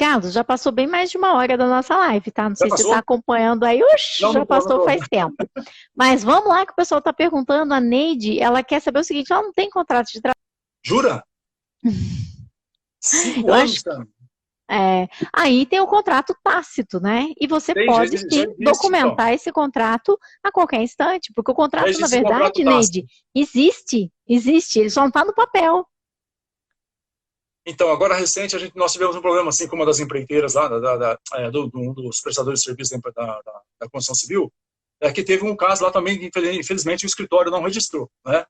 Carlos, já passou bem mais de uma hora da nossa live, tá? Não Já sei se você está passou? acompanhando aí. Oxi, Não, já não tô, não passou tô. faz tempo. Mas vamos lá que o pessoal está perguntando. A Neide, ela quer saber o seguinte, ela não tem contrato de trabalho. Jura? 5 Eu anos, acho cara? aí tem o contrato tácito, né? E você Tem, pode já sim existe, então. documentar esse contrato a qualquer instante, porque o Já contrato, na existe contrato verdade, Neide, tácito. existe, ele só não está no papel. Então, agora recente, nós tivemos um problema assim com uma das empreiteiras lá, um dos prestadores de serviço da construção civil, que teve um caso lá também, que infelizmente o escritório não registrou, né?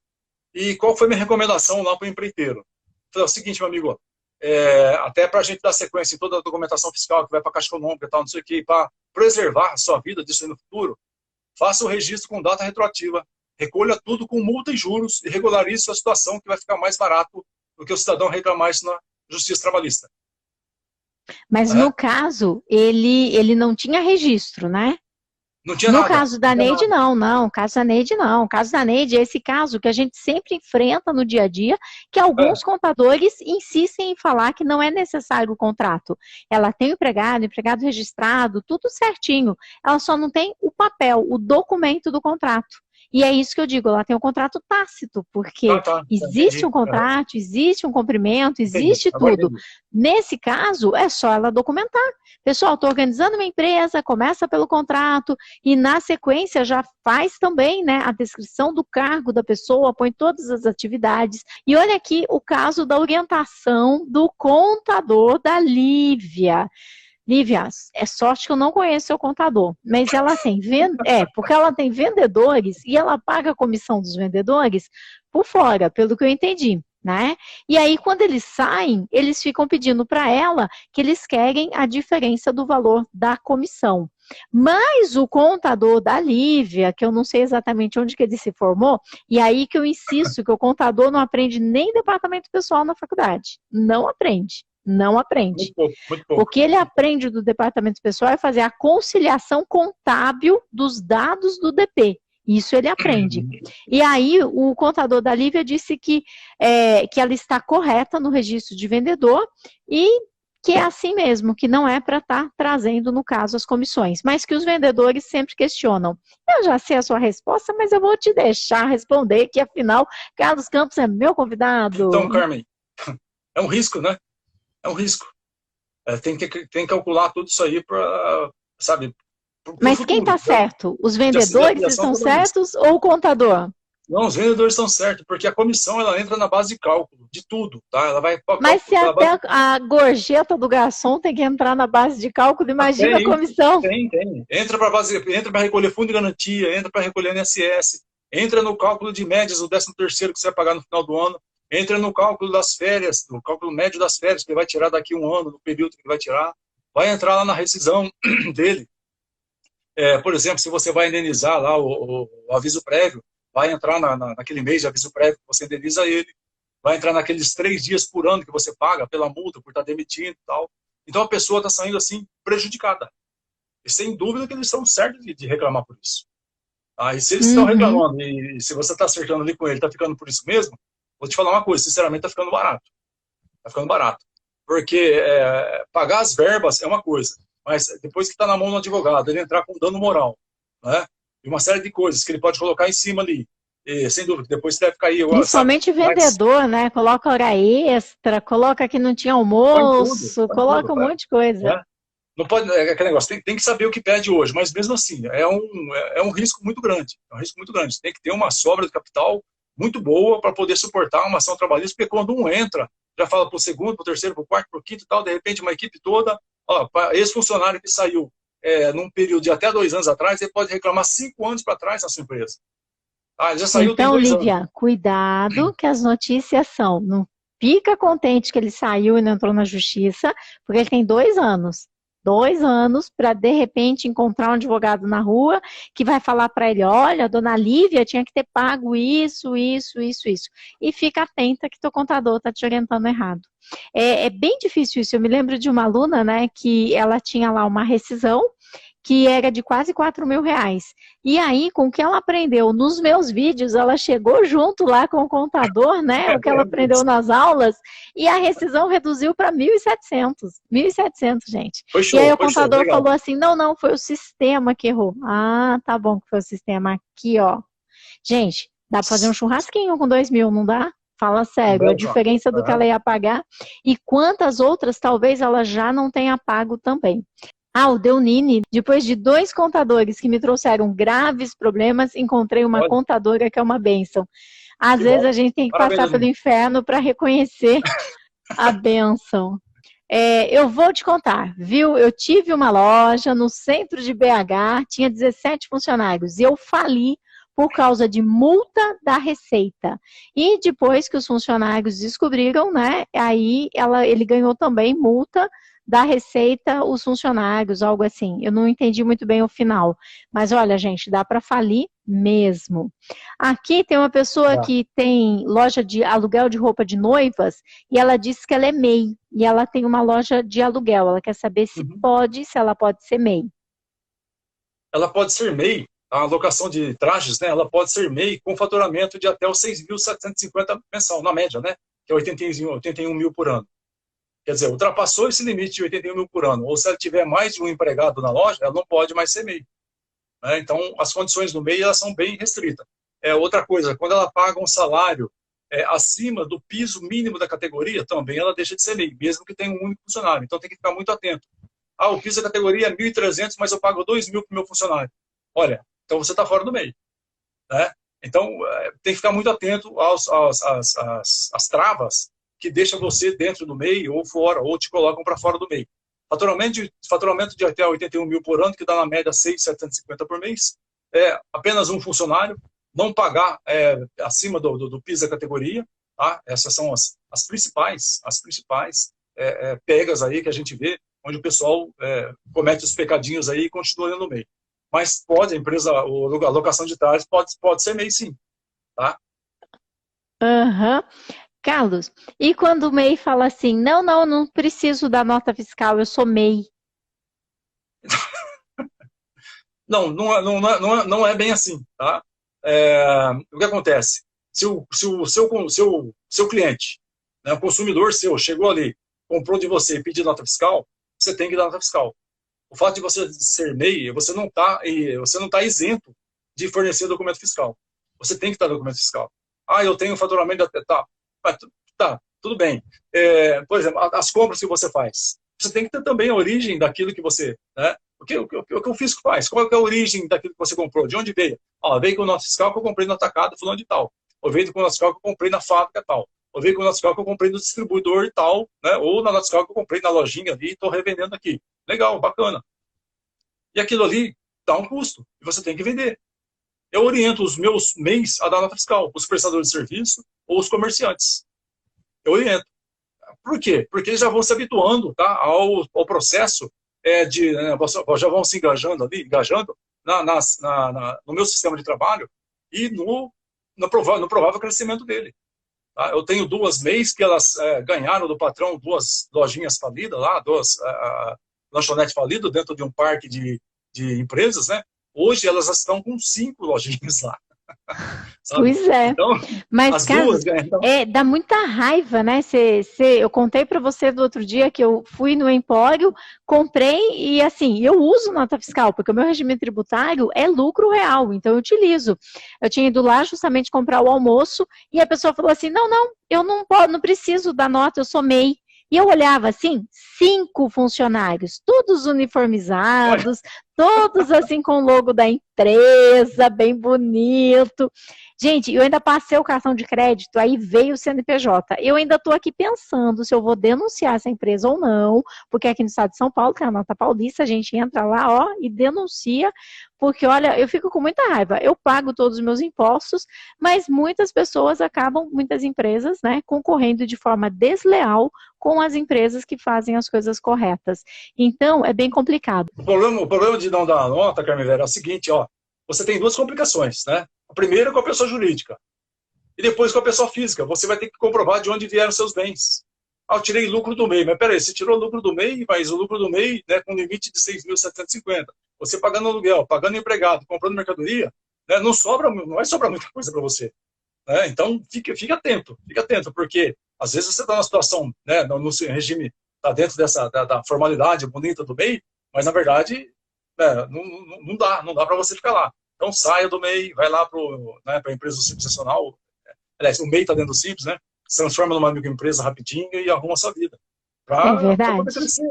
E qual foi a minha recomendação lá para o empreiteiro? Falei, é o seguinte, meu amigo, até para a gente dar sequência em toda a documentação fiscal que vai para a Caixa Econômica e tal, não sei o que, para preservar a sua vida disso aí no futuro, faça o registro com data retroativa, recolha tudo com multa e juros e regularize sua situação, que vai ficar mais barato do que o cidadão reclamar isso na Justiça Trabalhista. Mas Né? no caso, ele não tinha registro, né? Não tinha No nada. caso Não da tinha Neide, nada. não, não. O caso da Neide, não. O caso da Neide é esse caso que a gente sempre enfrenta no dia a dia, que alguns contadores insistem em falar que não é necessário o contrato. Ela tem o empregado registrado, tudo certinho. Ela só não tem o papel, o documento do contrato. E é isso que eu digo, ela tem um contrato tácito, porque Tá. existe um Entendi. Uhum. contrato, existe um cumprimento, Entendi. existe Agora tudo. entendi. Nesse caso, é só ela documentar. Pessoal, estou organizando uma empresa, começa pelo contrato, e na sequência já faz também, né, a descrição do cargo da pessoa, põe todas as atividades. E olha aqui o caso da orientação do contador da Lívia. Lívia, é sorte que eu não conheço seu contador, mas ela tem porque ela tem vendedores e ela paga a comissão dos vendedores por fora, pelo que eu entendi. Né? E aí, quando eles saem, eles ficam pedindo para ela que eles querem a diferença do valor da comissão. Mas o contador da Lívia, que eu não sei exatamente onde que ele se formou, e aí que eu insisto que o contador não aprende nem departamento pessoal na faculdade. Não aprende. Não aprende. Muito pouco, muito O pouco. que ele aprende do departamento pessoal é fazer a conciliação contábil dos dados do DP. Isso ele aprende. E aí, o contador da Lívia disse que ela está correta no registro de vendedor e que é assim mesmo, que não é para estar trazendo, no caso, as comissões, mas que os vendedores sempre questionam. Eu já sei a sua resposta, mas eu vou te deixar responder, que afinal, Carlos Campos é meu Então, convidado. Carmen, é um risco, né? É um risco. Tem que calcular tudo isso aí para, sabe, para o Mas quem futuro. está certo? Os De vendedores ação estão trabalhista. certos ou o contador? Não, os vendedores estão certos, porque a comissão ela entra na base de cálculo de tudo, tá? Ela vai para Mas se cálculo pela base. até a gorjeta do garçom tem que entrar na base de cálculo, imagina a Tem, comissão. tem. Entra para base, entra para recolher fundo de garantia, entra para recolher INSS, entra no cálculo de médias do 13º que você vai pagar no final do ano, entra no cálculo das férias, no cálculo médio das férias que ele vai tirar daqui um ano, no período que ele vai tirar, vai entrar lá na rescisão dele. Por exemplo, se você vai indenizar lá o aviso prévio, vai entrar naquele mês de aviso prévio que você indeniza ele, vai entrar naqueles 3 dias por ano que você paga pela multa, por estar demitindo e tal. Então a pessoa está saindo assim prejudicada. E sem dúvida que eles estão certos de reclamar por isso. E se eles estão reclamando e se você está acertando ali com ele, está ficando por isso mesmo, vou te falar uma coisa, sinceramente está ficando barato. Está ficando barato. Porque pagar as verbas é uma coisa, mas depois que está na mão do advogado, ele entrar com dano moral, né? E uma série de coisas que ele pode colocar em cima ali, e, sem dúvida, depois deve cair, sabe? Principalmente Mas vendedor, né? Coloca hora extra, coloca que não tinha almoço, coloca um monte de coisa. né? Não pode, aquele negócio, tem que saber o que pede hoje, mas mesmo assim, é um risco muito grande. É um risco muito grande. Tem que ter uma sobra de capital muito boa para poder suportar uma ação trabalhista, porque quando um entra, já fala para o segundo, para o terceiro, para o quarto, para o quinto e tal, de repente uma equipe toda, esse funcionário que saiu num período de até 2 anos atrás, ele pode reclamar 5 anos para trás na sua empresa. Ele já saiu tem Então, 2 anos. Lívia, cuidado que as notícias são, não fica contente que ele saiu e não entrou na justiça, porque ele tem 2 anos. 2 anos para, de repente, encontrar um advogado na rua que vai falar para ele, olha, dona Lívia tinha que ter pago isso. E fica atenta que teu contador está te orientando errado. É bem difícil isso. Eu me lembro de uma aluna, né, que ela tinha lá uma rescisão, que era de quase R$ 4.000. E aí, com o que ela aprendeu nos meus vídeos, ela chegou junto lá com o contador, né? O que ela aprendeu nas aulas, e a rescisão reduziu para 1.700. 1.700, gente. Foi E aí show, o foi show, contador legal. falou assim: não, não, foi o sistema que errou. Ah, tá bom que foi o sistema aqui, ó. Gente, dá para fazer um churrasquinho com 2.000, não dá? Fala sério, a Dá. diferença do que Aham. ela ia pagar e quantas outras talvez ela já não tenha pago também. Ah, o Deunini, depois de 2 contadores que me trouxeram graves problemas, encontrei uma Olha, contadora que é uma bênção. Às que vezes bom. a gente tem que Parabéns, passar pelo Aline. inferno para reconhecer a bênção. Eu vou te contar, viu? Eu tive uma loja no centro de BH, tinha 17 funcionários e eu fali por causa de multa da Receita. E depois que os funcionários descobriram, né? Aí ele ganhou também multa da Receita, os funcionários, algo assim. Eu não entendi muito bem o final. Mas olha, gente, dá para falir mesmo. Aqui tem uma pessoa Tá. que tem loja de aluguel de roupa de noivas e ela disse que ela é MEI e ela tem uma loja de aluguel. Ela quer saber Uhum. se ela pode ser MEI. Ela pode ser MEI, a alocação de trajes, né? Ela pode ser MEI com faturamento de até os 6.750 mensal, na média, né? Que é 81 mil por ano. Quer dizer, ultrapassou esse limite de 81 mil por ano. Ou se ela tiver mais de um empregado na loja, ela não pode mais ser MEI. Né? Então, as condições do MEI elas são bem restritas. Outra coisa, quando ela paga um salário acima do piso mínimo da categoria, também ela deixa de ser MEI, mesmo que tenha um único funcionário. Então, tem que ficar muito atento. Ah, o piso da categoria é 1.300, mas eu pago 2.000 para o meu funcionário. Olha, então você está fora do MEI. Né? Então, tem que ficar muito atento às travas que deixam você dentro do MEI ou fora, ou te colocam para fora do MEI. Faturamento de até 81 mil por ano, que dá na média 6.750 por mês, apenas um funcionário, não pagar acima do piso da categoria. Tá? Essas são as principais pegas aí que a gente vê, onde o pessoal comete os pecadinhos aí e continua no MEI. Mas pode, a locação de trajes pode ser MEI sim, tá? Aham. Carlos, e quando o MEI fala assim, não, não, não preciso da nota fiscal, eu sou MEI. Não, não é bem assim, tá? O que acontece? Se o seu cliente, né, o consumidor seu, chegou ali, comprou de você e pediu nota fiscal, você tem que dar nota fiscal. O fato de você ser MEI, você não tá isento de fornecer documento fiscal. Você tem que dar documento fiscal. Ah, eu tenho faturamento, tá, tudo bem. Por exemplo, as compras que você faz. Você tem que ter também a origem daquilo que você, né? O que o fisco faz? Qual é a origem daquilo que você comprou? De onde veio? Veio com o nota fiscal que eu comprei no atacado fulano de tal. Ou veio com o nota fiscal que eu comprei na fábrica tal. Ou veio com o nota fiscal que eu comprei no distribuidor e tal, né? Ou na nota fiscal que eu comprei na lojinha ali e estou revendendo aqui. Legal, bacana. E aquilo ali dá um custo, e você tem que vender. Eu oriento os meus MEIs a dar nota fiscal, os prestadores de serviço ou os comerciantes. Eu oriento. Por quê? Porque eles já vão se habituando, tá, ao processo né, já vão se engajando no meu sistema de trabalho e no provável crescimento dele. Tá? Eu tenho 2 MEIs que elas ganharam do patrão 2 lojinhas falidas lá, 2 lanchonetes falidas dentro de um parque de empresas, né? Hoje elas estão com 5 lojinhas lá. Sabe? Pois é. Então, Mas, as duas Carlos, ganham. Então, dá muita raiva, né? Eu contei para você do outro dia que eu fui no Empório, comprei e, assim, eu uso nota fiscal, porque o meu regime tributário é lucro real, então eu utilizo. Eu tinha ido lá justamente comprar o almoço e a pessoa falou assim, não, não, eu não preciso da nota, eu sou MEI. E eu olhava assim, 5 funcionários, todos olha, uniformizados, todos assim com o logo da empresa, bem bonito. Gente, eu ainda passei o cartão de crédito, aí veio o CNPJ. Eu ainda estou aqui pensando se eu vou denunciar essa empresa ou não, porque aqui no estado de São Paulo, que é a nota paulista, a gente entra lá, ó, e denuncia, porque, olha, eu fico com muita raiva. Eu pago todos os meus impostos, mas muitas pessoas acabam, muitas empresas, né, concorrendo de forma desleal com as empresas que fazem as coisas corretas. Então, é bem complicado. o problema de não dar nota, Carmen Vera, é o seguinte, ó, você tem 2 complicações, né? A primeira é com a pessoa jurídica e depois com a pessoa física. Você vai ter que comprovar de onde vieram seus bens. Eu tirei lucro do MEI, mas peraí, você tirou lucro do MEI, mas o lucro do MEI, né, com limite de 6.750. você pagando aluguel, pagando empregado, comprando mercadoria, né, não vai sobrar muita coisa para você. Né? Então, fique atento, porque às vezes você está numa situação, né, no seu regime, está dentro da formalidade bonita do MEI, mas na verdade, né, não dá para você ficar lá. Então, saia do MEI, vai lá para a empresa do Simples Nacional. Aliás, o MEI está dentro do Simples, né? Se transforma numa microempresa rapidinho e arruma a sua vida. É Para poder verdade. crescer.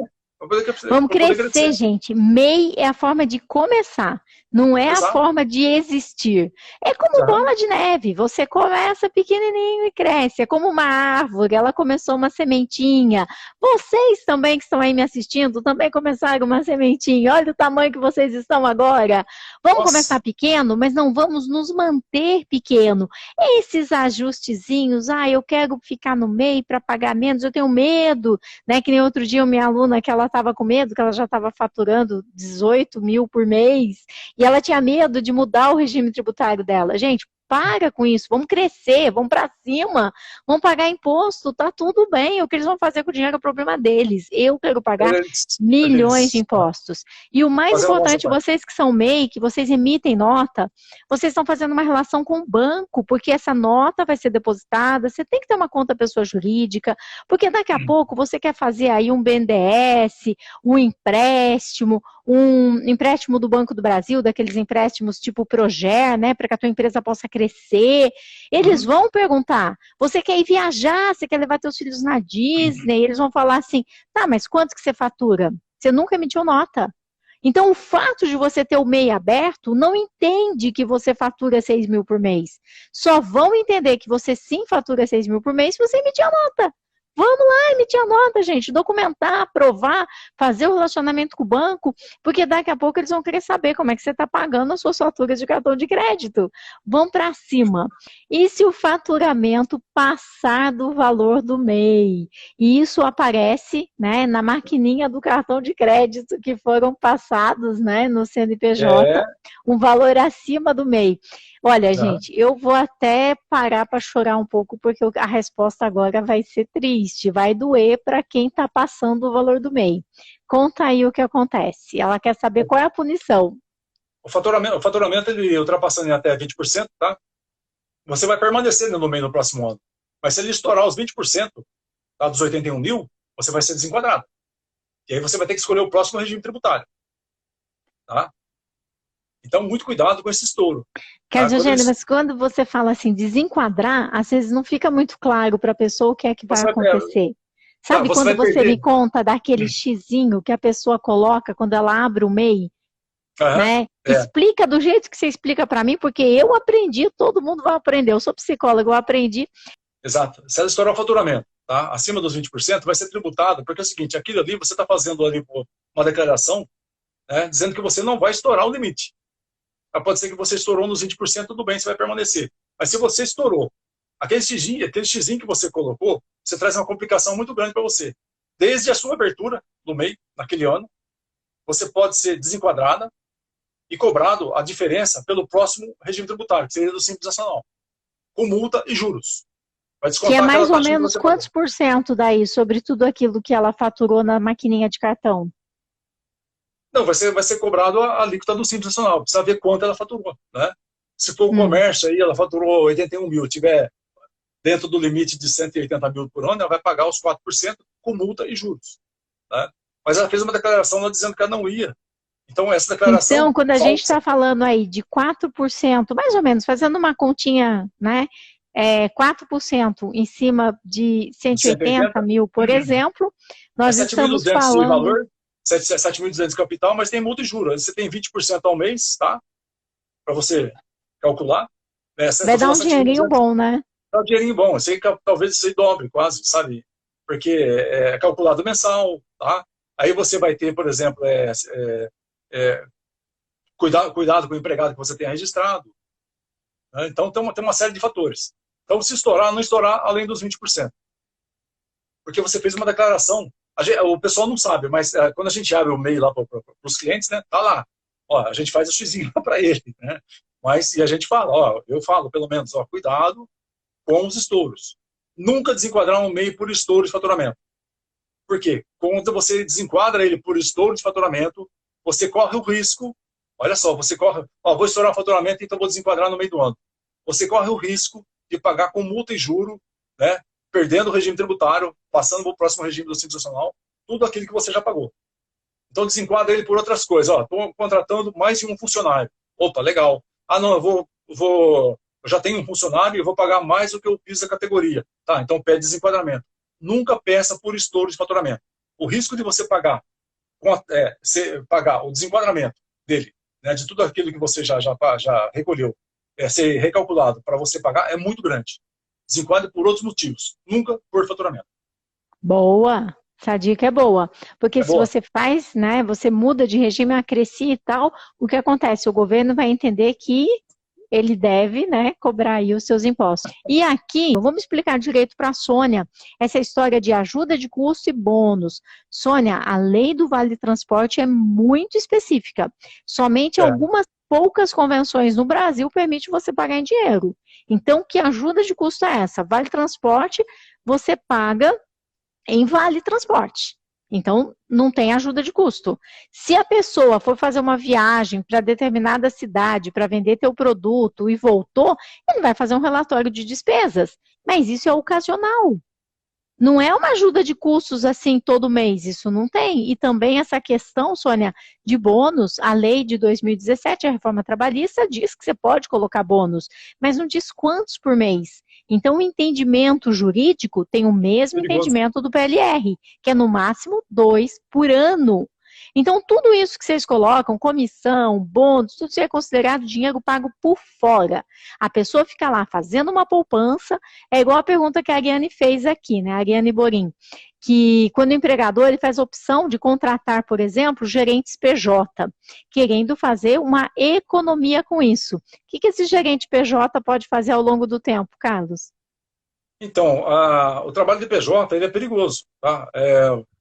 Vamos Para poder crescer, crescer. gente. MEI é a forma de começar, não é a Exato. forma de existir. É como Aham. bola de neve. Você começa pequenininho e cresce. É como uma árvore, ela começou uma sementinha. Vocês também que estão aí me assistindo, também começaram uma sementinha. Olha o tamanho que vocês estão agora. Vamos Nossa. começar pequeno, mas não vamos nos manter pequeno. Esses ajustezinhos, eu quero ficar no MEI para pagar menos, eu tenho medo, né? Que nem outro dia minha aluna que ela estava com medo, que ela já estava faturando 18 mil por mês, e ela tinha medo de mudar o regime tributário dela. Gente, para com isso, vamos crescer, vamos para cima, vamos pagar imposto, tá tudo bem, o que eles vão fazer com o dinheiro é o problema deles. Eu quero pagar milhões de Eles impostos. E o mais fazendo a nossa importante, parte. vocês que são MEI, que vocês emitem nota, vocês estão fazendo uma relação com o banco, porque essa nota vai ser depositada, você tem que ter uma conta pessoa jurídica, porque daqui a pouco você quer fazer aí um BNDES, um empréstimo do Banco do Brasil, daqueles empréstimos tipo Proger, né, para que a tua empresa possa crescer. Eles Uhum. vão perguntar, você quer ir viajar, você quer levar teus filhos na Disney? Eles vão falar assim, tá, mas quanto que você fatura? Você nunca emitiu nota. Então, o fato de você ter o MEI aberto não entende que você fatura 6 mil por mês. Só vão entender que você sim fatura 6 mil por mês se você emitir a nota. Vamos lá, emitir a nota, gente, documentar, aprovar, fazer o relacionamento com o banco, porque daqui a pouco eles vão querer saber como é que você está pagando as suas faturas de cartão de crédito. Vão para cima. E se o faturamento passar do valor do MEI? E isso aparece, né, na maquininha do cartão de crédito que foram passados, né, no CNPJ, É, um valor acima do MEI. Olha, aham. gente, eu vou até parar para chorar um pouco, porque a resposta agora vai ser triste, vai doer para quem está passando o valor do MEI. Conta aí o que acontece. Ela quer saber qual é a punição. O faturamento ele ultrapassando em até 20%, tá? Você vai permanecer no MEI no próximo ano. Mas se ele estourar os 20%, tá, dos 81 mil, você vai ser desenquadrado. E aí você vai ter que escolher o próximo regime tributário. Tá? Então, muito cuidado com esse estouro. Tá? Quer dizer, mas quando você fala assim, desenquadrar, às vezes não fica muito claro para a pessoa o que é que vai Você acontecer. Sabe você quando vai você me perder. conta daquele xizinho que a pessoa coloca quando ela abre o MEI, Aham, né? é, Explica do jeito que você explica para mim, porque eu aprendi, todo mundo vai aprender. Eu sou psicóloga, eu aprendi. exato. Se ela estourar o faturamento, tá? Acima dos 20%, vai ser tributado, porque é o seguinte, aquilo ali, você está fazendo ali uma declaração, né, dizendo que você não vai estourar o limite. Pode ser que você estourou nos 20%, tudo bem, você vai permanecer. Mas se você estourou, aquele xizinho que você colocou, você traz uma complicação muito grande para você. Desde a sua abertura do MEI, naquele ano, você pode ser desenquadrada e cobrado a diferença pelo próximo regime tributário, que seria do Simples Nacional, com multa e juros. Vai Que é descontar aquela mais ou taxa que menos você pagou. quantos por cento daí sobre tudo aquilo que ela faturou na maquininha de cartão? Não, vai ser cobrado a alíquota do Simples Nacional, precisa ver quanto ela faturou. Né? Se for o Hum. comércio, aí ela faturou 81 mil, tiver dentro do limite de 180 mil por ano, ela vai pagar os 4% com multa e juros. Né? Mas ela fez uma declaração lá dizendo que ela não ia. Então, essa Então, declaração quando a gente falsa, está falando aí de 4%, mais ou menos, fazendo uma continha, né? 4% em cima de de 180 180, mil, por exemplo, é nós estamos 7.200 de falando. valor, 7.200 de capital, mas tem multa e juros. Você tem 20% ao mês, tá? Para você calcular. Você Vai está dar falando um dinheirinho 7.200, bom, né? dá um dinheirinho bom. Eu sei que talvez isso aí dobre quase, sabe? Porque é calculado mensal, tá? Aí você vai ter, por exemplo, é, cuidado com o empregado que você tenha registrado. Né? Então, tem uma série de fatores. Então, se estourar, não estourar além dos 20%. Porque você fez uma declaração. O pessoal não sabe, mas quando a gente abre o e-mail lá para os clientes, né, tá lá. Ó, a gente faz o xizinho para ele. Né? Mas, e a gente fala, ó, eu falo pelo menos, ó, cuidado com os estouros. Nunca desenquadrar um MEI por estouro de faturamento. Por quê? Quando você desenquadra ele por estouro de faturamento, você corre o risco, olha só, você corre, ó, vou estourar o faturamento, então vou desenquadrar no meio do ano. Você corre o risco de pagar com multa e juro, né, perdendo o regime tributário, passando para o próximo regime do Simples Nacional, tudo aquilo que você já pagou. Então desenquadra ele por outras coisas. Estou contratando mais de um funcionário. Opa, legal. Ah, não, eu já tenho um funcionário e vou pagar mais do que eu fiz da categoria. Tá, então pede desenquadramento. Nunca peça por estouro de faturamento. O risco de você pagar, pagar o desenquadramento dele, né, de tudo aquilo que você já recolheu, ser recalculado para você pagar, é muito grande. Desenquadre por outros motivos, nunca por faturamento. Boa! Essa dica é boa, porque se boa. você faz, né, você muda de regime acrescido e tal, o que acontece? O governo vai entender que ele deve, né, cobrar aí os seus impostos. E aqui, vamos explicar direito para a Sônia, essa história de ajuda de custo e bônus. Sônia, a lei do Vale Transporte é muito específica. Somente algumas poucas convenções no Brasil permitem você pagar em dinheiro. Então, que ajuda de custo é essa? Vale Transporte, você paga em Vale Transporte. Então, não tem ajuda de custo. Se a pessoa for fazer uma viagem para determinada cidade para vender teu produto e voltou, ele vai fazer um relatório de despesas. Mas isso é ocasional. Não é uma ajuda de custos assim todo mês, isso não tem. E também essa questão, Sônia, de bônus, a lei de 2017, a reforma trabalhista, diz que você pode colocar bônus, mas não diz quantos por mês. Então, o entendimento jurídico tem o mesmo entendimento do PLR, que é no máximo 2 por ano. Então, tudo isso que vocês colocam, comissão, bônus, tudo isso é considerado dinheiro pago por fora. A pessoa fica lá fazendo uma poupança, é igual a pergunta que a Ariane fez aqui, né, a Ariane Borim, que quando o empregador ele faz a opção de contratar, por exemplo, gerentes PJ, querendo fazer uma economia com isso. O que esse gerente PJ pode fazer ao longo do tempo, Carlos? Então, o trabalho de PJ ele é perigoso. Tá?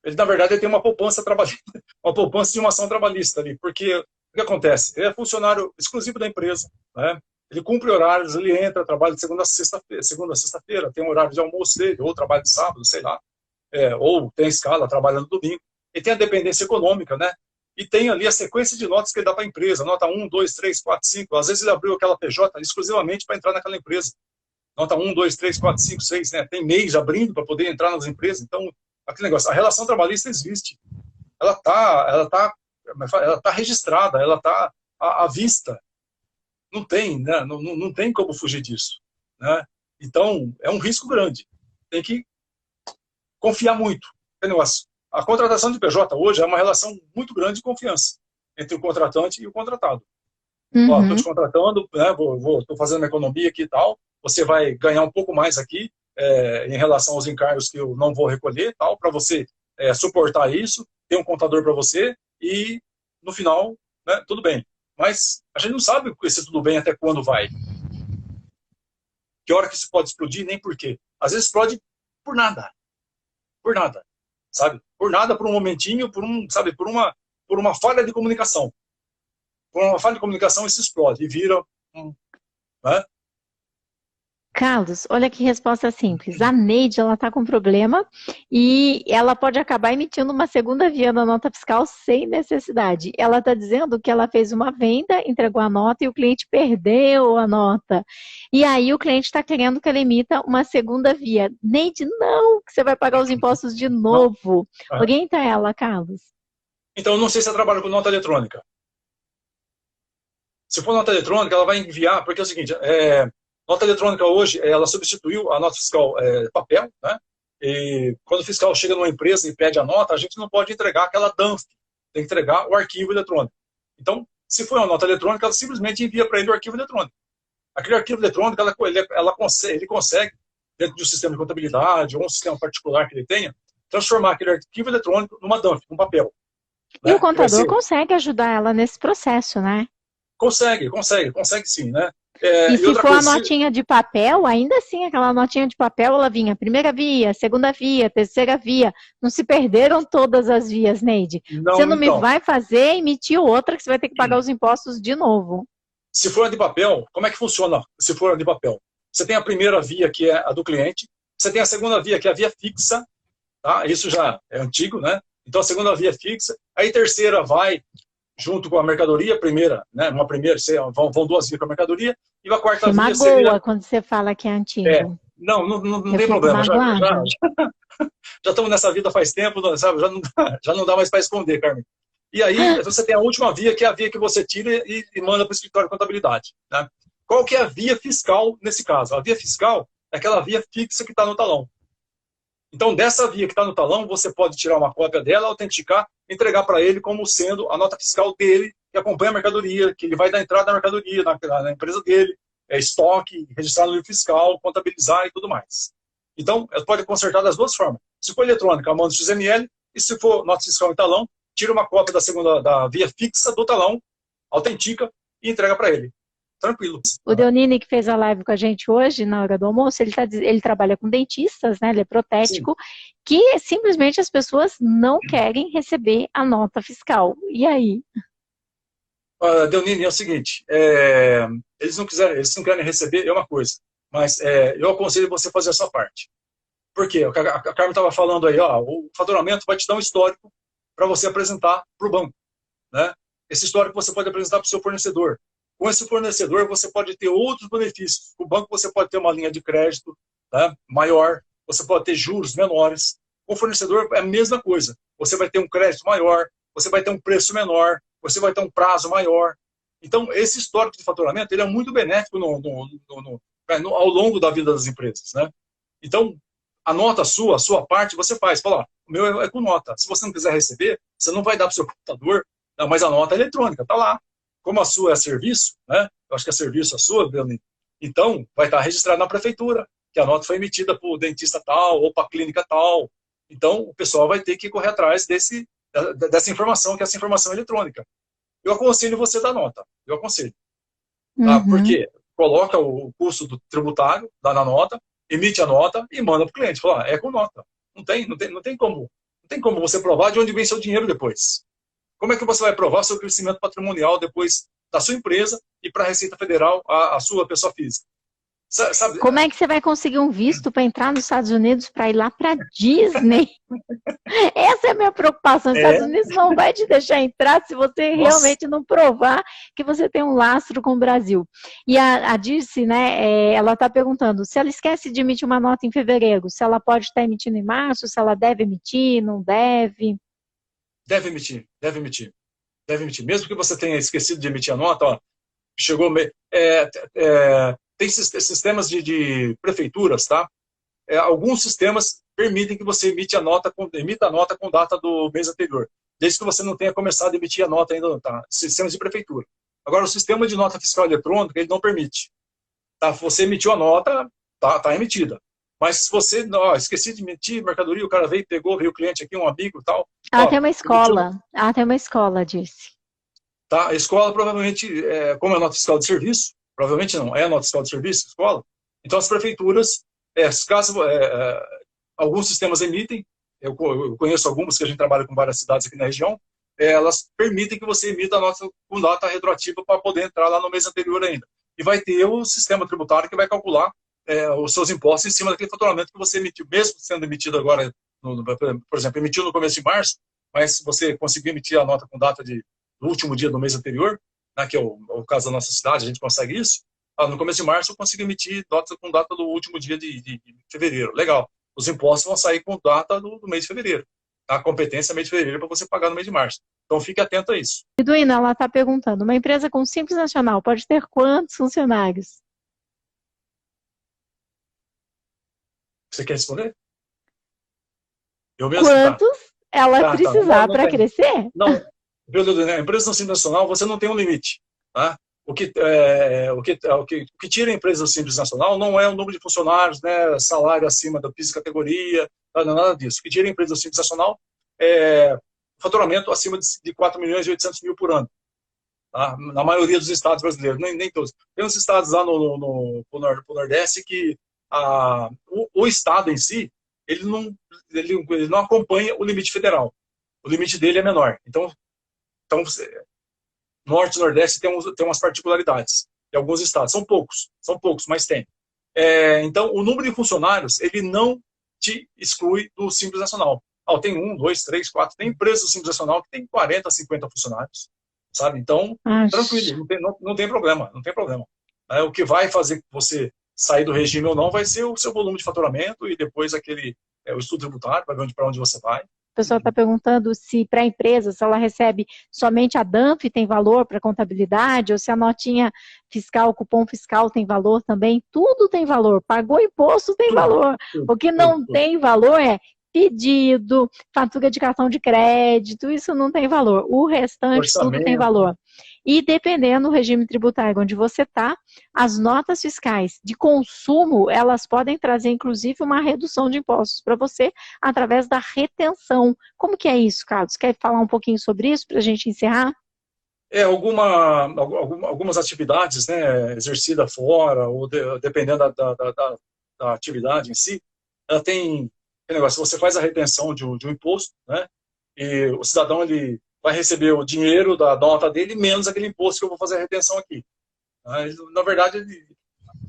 Ele, na verdade, ele tem uma poupança trabalhista, uma poupança de uma ação trabalhista ali, porque o que acontece? Ele é funcionário exclusivo da empresa, né? Ele cumpre horários, ele entra, trabalha de segunda a sexta-feira, tem um horário de almoço dele, ou trabalha de sábado, sei lá, ou tem escala, trabalha no domingo. Ele tem a dependência econômica, né? E tem ali a sequência de notas que ele dá para a empresa, nota 1, 2, 3, 4, 5. Às vezes ele abriu aquela PJ exclusivamente para entrar naquela empresa. Nota 1, 2, 3, 4, 5, 6, né? Tem mês abrindo para poder entrar nas empresas. Então, aquele negócio, a relação trabalhista existe. Ela tá registrada, ela está à vista. Não tem, né? Não tem como fugir disso, né? Então, é um risco grande. Tem que confiar muito. Negócio. A contratação de PJ hoje é uma relação muito grande de confiança entre o contratante e o contratado. Ó, estou te contratando, né? Estou fazendo uma economia aqui e tal. Você vai ganhar um pouco mais aqui em relação aos encargos que eu não vou recolher, tal, para você suportar isso, ter um contador para você e, no final, né, tudo bem. Mas a gente não sabe esse tudo bem até quando vai. Que hora que isso pode explodir, nem por quê. Às vezes explode por nada. Por nada. Sabe? Por nada, por um momentinho, por uma falha de comunicação. Por uma falha de comunicação, isso explode e vira né? Carlos, olha que resposta simples. A Neide, ela está com problema e ela pode acabar emitindo uma segunda via da nota fiscal sem necessidade. Ela está dizendo que ela fez uma venda, entregou a nota e o cliente perdeu a nota. E aí o cliente está querendo que ela emita uma segunda via. Neide, não, que você vai pagar os impostos de novo. Orienta ela, Carlos. Então, eu não sei se ela trabalha com nota eletrônica. Se for nota eletrônica, ela vai enviar, porque é o seguinte, nota eletrônica hoje, ela substituiu a nota fiscal papel, né? E quando o fiscal chega numa empresa e pede a nota, a gente não pode entregar aquela DANF, tem que entregar o arquivo eletrônico. Então, se for uma nota eletrônica, ela simplesmente envia para ele o arquivo eletrônico. Aquele arquivo eletrônico, ele consegue, dentro de um sistema de contabilidade ou um sistema particular que ele tenha, transformar aquele arquivo eletrônico numa DANF, num papel. E o contador consegue ajudar ela nesse processo, né? Consegue sim, né? E se for a notinha de papel, ainda assim, aquela notinha de papel, ela vinha primeira via, segunda via, terceira via. Não se perderam todas as vias, Neide. Você não me vai fazer emitir outra que você vai ter que pagar os impostos de novo. Se for a de papel, como é que funciona se for a de papel? Você tem a primeira via, que é a do cliente. Você tem a segunda via, que é a via fixa. Tá? Isso já é antigo, né? Então, a segunda via fixa. Aí, a terceira vai junto com a mercadoria, primeira, né? Uma primeira, vão duas vias com a mercadoria, e a quarta Você via magoa seria. quando você fala que é É, antigo. não Eu tem fico problema, magoada. já estamos nessa vida faz tempo, sabe? Já não dá mais para esconder, Carmen. E aí você tem a última via, que é a via que você tira e manda para o escritório de contabilidade. Né? Qual que é a via fiscal nesse caso? A via fiscal é aquela via fixa que está no talão. Então, dessa via que está no talão, você pode tirar uma cópia dela, autenticar, entregar para ele como sendo a nota fiscal dele, que acompanha a mercadoria, que ele vai dar entrada na mercadoria, na empresa dele, estoque, registrar no livro fiscal, contabilizar e tudo mais. Então, pode consertar das duas formas. Se for eletrônica, manda o XML, e se for nota fiscal em talão, tira uma cópia da via fixa do talão, autentica e entrega para ele. Tranquilo. O Deonini, que fez a live com a gente hoje, na hora do almoço, ele trabalha com dentistas, né? Ele é Sim. protético, que simplesmente as pessoas não querem receber a nota fiscal. E aí? Deonini, é o seguinte, eles não querem receber, é uma coisa, mas eu aconselho você fazer a sua parte. Por quê? A Carmen estava falando aí, ó, o faturamento vai te dar um histórico para você apresentar para o banco. Né? Esse histórico você pode apresentar para o seu fornecedor. Com esse fornecedor, você pode ter outros benefícios. Com o banco, você pode ter uma linha de crédito, né, maior, você pode ter juros menores. Com o fornecedor, é a mesma coisa. Você vai ter um crédito maior, você vai ter um preço menor, você vai ter um prazo maior. Então, esse histórico de faturamento ele é muito benéfico ao longo da vida das empresas. Né? Então, a sua parte, você faz. Fala, ó, o meu é com nota. Se você não quiser receber, você não vai dar para o seu computador, mas a nota é eletrônica, está lá. Como a sua é serviço, né? Eu acho que é serviço a sua, Leonir. Então, vai estar registrado na prefeitura, que a nota foi emitida para o dentista tal ou para a clínica tal. Então, o pessoal vai ter que correr atrás dessa informação, que é essa informação eletrônica. Eu aconselho você dar nota. Eu aconselho. Tá? Uhum. Porque coloca o custo do tributário, dá na nota, emite a nota e manda para o cliente. Fala, é com nota. Não tem como você provar de onde vem seu dinheiro depois. Como é que você vai provar seu crescimento patrimonial depois da sua empresa e para a Receita Federal, a sua pessoa física? Sabe? Como é que você vai conseguir um visto para entrar nos Estados Unidos para ir lá para Disney? Essa é a minha preocupação. Os Estados Unidos não vai te deixar entrar se você Nossa, realmente não provar que você tem um lastro com o Brasil. E a Dirce, né, ela está perguntando se ela esquece de emitir uma nota em fevereiro, se ela pode estar emitindo em março, se ela deve emitir, não deve. deve emitir, deve emitir, deve emitir. Mesmo que você tenha esquecido de emitir a nota, ó, chegou. Tem sistemas de prefeituras, tá? Alguns sistemas permitem que você emita a nota com data do mês anterior, desde que você não tenha começado a emitir a nota ainda, tá? Sistemas de prefeitura. Agora, o sistema de nota fiscal eletrônica, ele não permite. Tá? Você emitiu a nota, tá emitida. Mas se você, ó, esqueci de emitir mercadoria, o cara veio, pegou, veio o cliente aqui, um amigo e tal, Ela ó, tem uma emitiu, escola. Ela tem uma escola, Dirce. tá? A escola provavelmente, como é nota fiscal de serviço, provavelmente não, é nota fiscal de serviço, escola, então as prefeituras, caso alguns sistemas emitem, eu conheço algumas que a gente trabalha com várias cidades aqui na região, elas permitem que você emita a nota com data retroativa para poder entrar lá no mês anterior ainda. E vai ter o sistema tributário que vai calcular os seus impostos em cima daquele faturamento que você emitiu, mesmo sendo emitido agora, por exemplo, emitiu no começo de março, mas se você conseguir emitir a nota com data do último dia do mês anterior, né, que é o caso da nossa cidade, a gente consegue isso, no começo de março eu consigo emitir nota com data do último dia de fevereiro. Legal. Os impostos vão sair com data do mês de fevereiro. A competência é mês de fevereiro para você pagar no mês de março. Então fique atento a isso. E Duína, ela está perguntando, uma empresa com Simples Nacional pode ter quantos funcionários? Você quer responder? Eu mesmo? Tá. Quantos ela Não, precisar não para tem. crescer? Não, a empresa Simples Nacional, você não tem um limite. Tá? O que tira a empresa Simples Nacional não é o número de funcionários, né, salário acima da piso categoria, não é nada disso. O que tira a empresa Simples Nacional é faturamento acima de 4 milhões e 800 mil por ano. Tá? Na maioria dos estados brasileiros, nem todos. Tem uns estados lá no Nordeste que o estado em si, ele não acompanha o limite federal. O limite dele é menor. Então Norte e Nordeste tem umas particularidades. Em alguns estados, são poucos, mas tem. Então, o número de funcionários, ele não te exclui do Simples Nacional. Tem 1, 2, 3, 4, tem empresas do Simples Nacional que tem 40, 50 funcionários. sabe? Então, Acho. tranquilo, não tem problema, não tem problema. O que vai fazer você sair do regime ou não vai ser o seu volume de faturamento e depois o estudo tributário, para ver para onde você vai. O pessoal está perguntando se para a empresa, se ela recebe somente a DANF tem valor para contabilidade, ou se a notinha fiscal, o cupom fiscal tem valor também. Tudo tem valor. Pagou imposto tem Tudo, valor. tudo, O que tudo, não tudo. tem valor é pedido, fatura de cartão de crédito, isso não tem valor. O restante, tudo tem Orçamento. valor. E dependendo do regime tributário onde você está, as notas fiscais de consumo, elas podem trazer, inclusive, uma redução de impostos para você através da retenção. Como que é isso, Carlos? Quer falar um pouquinho sobre isso para a gente encerrar? Algumas atividades, né, exercida fora, ou dependendo da atividade em si, ela tem negócio, você faz a retenção de um imposto, né, e o cidadão ele vai receber o dinheiro da nota dele menos aquele imposto que eu vou fazer a retenção aqui. Na verdade,